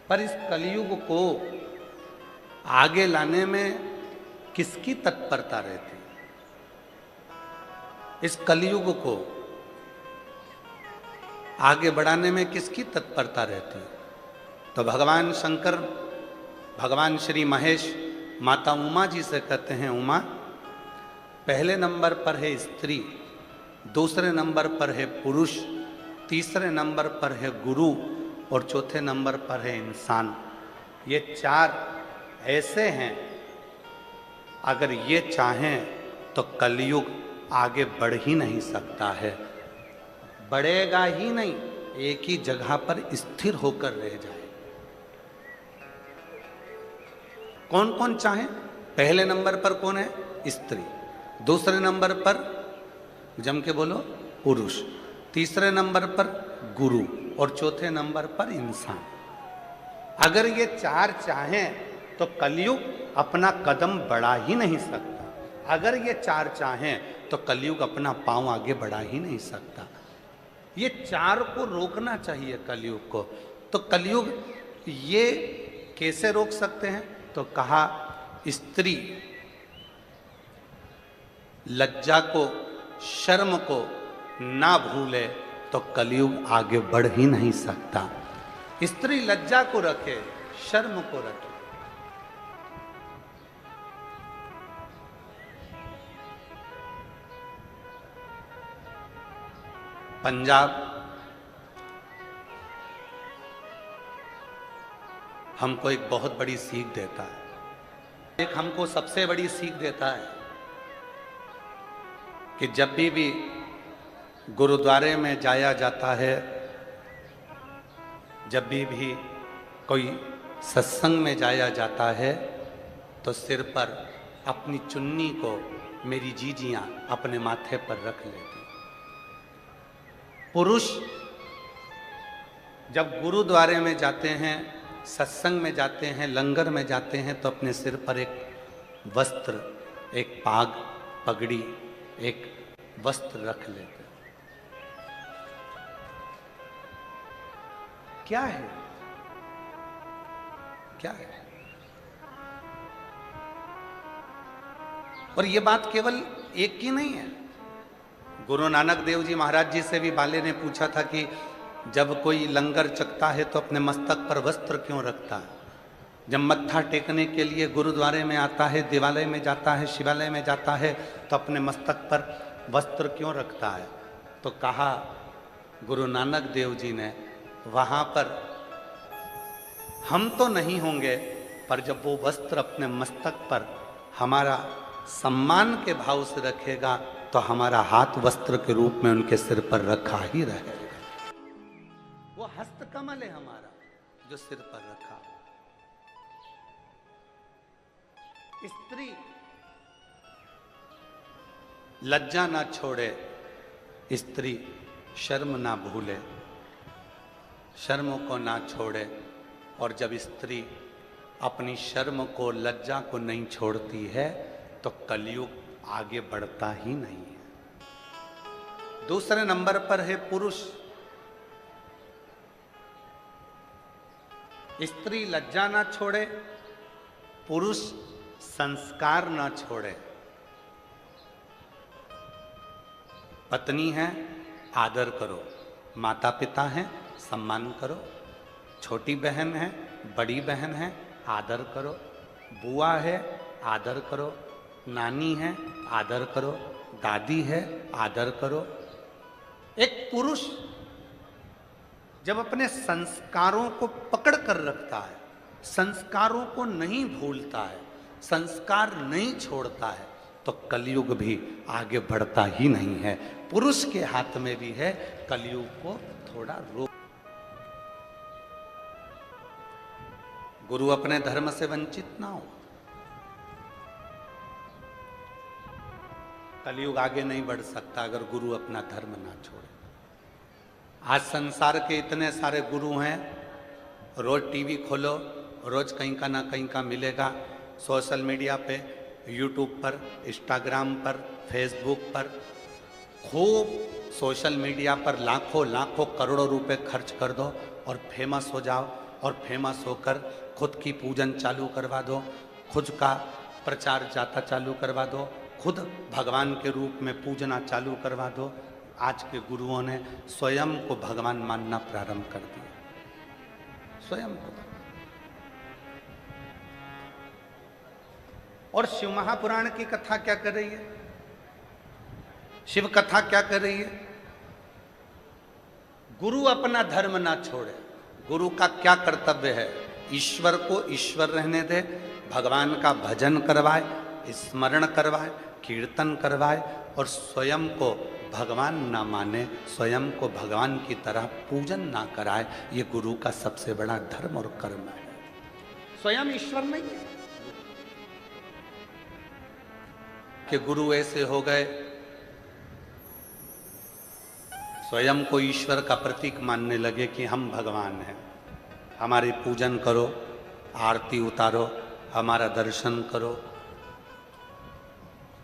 पर इस कलयुग को आगे लाने में किसकी तत्परता रहती? इस कलयुग को आगे बढ़ाने में किसकी तत्परता रहती? तो भगवान शंकर, भगवान श्री महेश माता उमा जी से कहते हैं, उमा, पहले नंबर पर है स्त्री, दूसरे नंबर पर है पुरुष, तीसरे नंबर पर है गुरु और चौथे नंबर पर है इंसान। ये चार ऐसे हैं, अगर ये चाहें तो कलयुग आगे बढ़ ही नहीं सकता है, बढ़ेगा ही नहीं, एक ही जगह पर स्थिर होकर रह जाए। कौन कौन चाहे? पहले नंबर पर कौन है? स्त्री। दूसरे नंबर पर, जम के बोलो, पुरुष। तीसरे नंबर पर गुरु और चौथे नंबर पर इंसान। अगर ये चार चाहें तो कलयुग अपना कदम बढ़ा ही नहीं सकता। अगर ये चार चाहें तो कलयुग अपना पांव आगे बढ़ा ही नहीं सकता। ये चार को रोकना चाहिए कलयुग को। तो कलयुग ये कैसे रोक सकते हैं? तो कहा, स्त्री लज्जा को, शर्म को ना भूले तो कलयुग आगे बढ़ ही नहीं सकता। स्त्री लज्जा को रखे, शर्म को रखे। पंजाब हमको एक बहुत बड़ी सीख देता है। एक हमको सबसे बड़ी सीख देता है कि जब भी गुरुद्वारे में जाया जाता है, जब भी कोई सत्संग में जाया जाता है, तो सिर पर अपनी चुन्नी को मेरी जीजियां अपने माथे पर रख लेती। पुरुष जब गुरुद्वारे में जाते हैं, सत्संग में जाते हैं, लंगर में जाते हैं, तो अपने सिर पर एक वस्त्र, एक पाग, पगड़ी, एक वस्त्र रख लेते हैं। क्या है? क्या है? और ये बात केवल एक की नहीं है। गुरु नानक देव जी महाराज जी से भी बाले ने पूछा था कि जब कोई लंगर चखता है तो अपने मस्तक पर वस्त्र क्यों रखता है? जब मत्था टेकने के लिए गुरुद्वारे में आता है, देवालय में जाता है, शिवालय में जाता है, तो अपने मस्तक पर वस्त्र क्यों रखता है? तो कहा गुरु नानक देव जी ने, वहां पर हम तो नहीं होंगे, पर जब वो वस्त्र अपने मस्तक पर हमारा सम्मान के भाव से रखेगा तो हमारा हाथ वस्त्र के रूप में उनके सिर पर रखा ही रहेगा। वो हस्त कमल है हमारा जो सिर पर रखा। स्त्री लज्जा ना छोड़े, स्त्री शर्म ना भूले, शर्म को ना छोड़े, और जब स्त्री अपनी शर्म को, लज्जा को नहीं छोड़ती है तो कलयुग आगे बढ़ता ही नहीं है। दूसरे नंबर पर है पुरुष। स्त्री लज्जा ना छोड़े, पुरुष संस्कार ना छोड़े। पत्नी है, आदर करो। माता पिता है, सम्मान करो। छोटी बहन है, बड़ी बहन है, आदर करो। बुआ है, आदर करो। नानी है, आदर करो। दादी है, आदर करो। एक पुरुष जब अपने संस्कारों को पकड़ कर रखता है, संस्कारों को नहीं भूलता है, संस्कार नहीं छोड़ता है, तो कलयुग भी आगे बढ़ता ही नहीं है। पुरुष के हाथ में भी है कलयुग को थोड़ा रोक। गुरु अपने धर्म से वंचित ना हो। कलयुग आगे नहीं बढ़ सकता अगर गुरु अपना धर्म ना छोड़े। आज संसार के इतने सारे गुरु हैं, रोज टीवी खोलो, रोज कहीं का ना कहीं का मिलेगा। सोशल मीडिया पे, यूट्यूब पर, इंस्टाग्राम पर, फेसबुक पर, खूब सोशल मीडिया पर लाखों लाखों करोड़ों रुपए खर्च कर दो और फेमस हो जाओ। और फेमस होकर खुद की पूजन चालू करवा दो, खुद का प्रचार जाता चालू करवा दो, खुद भगवान के रूप में पूजना चालू करवा दो। आज के गुरुओं ने स्वयं को भगवान मानना प्रारंभ कर दिया, स्वयं को। और शिव महापुराण की कथा क्या कर रही है? शिव कथा क्या कर रही है? गुरु अपना धर्म ना छोड़े। गुरु का क्या कर्तव्य है? ईश्वर को ईश्वर रहने दे, भगवान का भजन करवाए, स्मरण करवाए, कीर्तन करवाए, और स्वयं को भगवान ना माने, स्वयं को भगवान की तरह पूजन ना कराए। ये गुरु का सबसे बड़ा धर्म और कर्म है। स्वयं ईश्वर नहीं है कि गुरु ऐसे हो गए, स्वयं को ईश्वर का प्रतीक मानने लगे कि हम भगवान हैं, हमारी पूजन करो, आरती उतारो, हमारा दर्शन करो,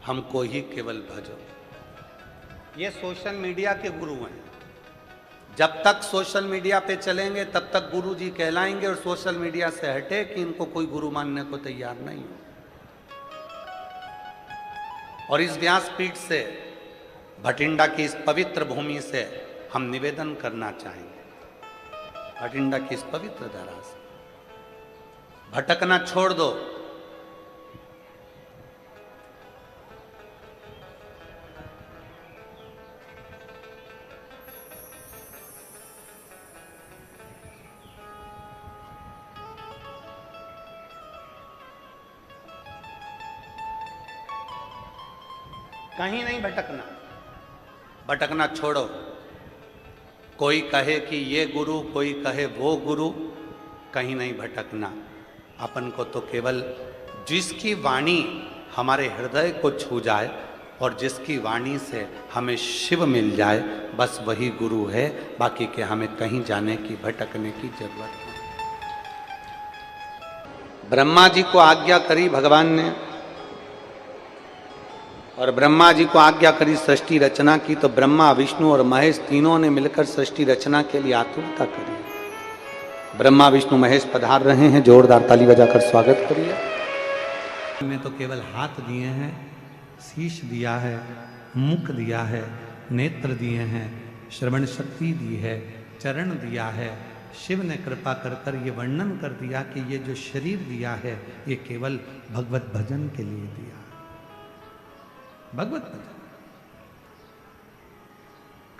हमको ही केवल भजो। ये सोशल मीडिया के गुरु हैं। जब तक सोशल मीडिया पे चलेंगे तब तक गुरु जी कहलाएंगे, और सोशल मीडिया से हटे कि इनको कोई गुरु मानने को तैयार नहीं हो। और इस व्यासपीठ से, भटिंडा की इस पवित्र भूमि से हम निवेदन करना चाहेंगे, भटिंडा की इस पवित्र धरा से भटकना छोड़ दो। कहीं नहीं भटकना, भटकना छोड़ो। कोई कहे कि ये गुरु, कोई कहे वो गुरु, कहीं नहीं भटकना। अपन को तो केवल जिसकी वाणी हमारे हृदय को छू जाए और जिसकी वाणी से हमें शिव मिल जाए, बस वही गुरु है। बाकी के हमें कहीं जाने की, भटकने की जरूरत नहीं। ब्रह्मा जी को आज्ञा करी भगवान ने, और ब्रह्मा जी को आज्ञा करी सृष्टि रचना की, तो ब्रह्मा, विष्णु और महेश तीनों ने मिलकर सृष्टि रचना के लिए आतुरता करी। ब्रह्मा, विष्णु, महेश पधार रहे हैं, जोरदार ताली बजाकर स्वागत करिए। में तो केवल हाथ दिए हैं, शीश दिया है, मुख दिया है, नेत्र दिए हैं, श्रवण शक्ति दी है, चरण दिया है। शिव ने कृपा कर कर ये वर्णन कर दिया कि ये जो शरीर दिया है ये केवल भगवत भजन के लिए दिया, भगवत भजन।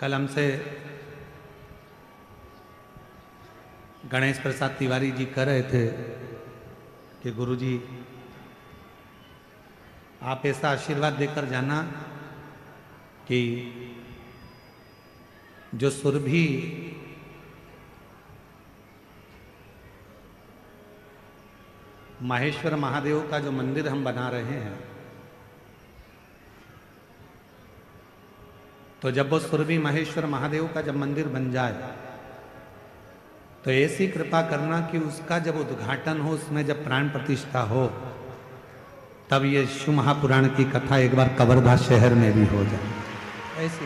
कल हमसे गणेश प्रसाद तिवारी जी कह रहे थे कि गुरुजी आप ऐसा आशीर्वाद देकर जाना कि जो सुरभि माहेश्वर महादेव का जो मंदिर हम बना रहे हैं, तो जब वो सुरभि माहेश्वर महादेव का जब मंदिर बन जाए तो ऐसी कृपा करना कि उसका जब उद्घाटन हो, उसमें जब प्राण प्रतिष्ठा हो, तब ये शिव महापुराण की कथा एक बार कवर्धा शहर में भी हो जाए। ऐसी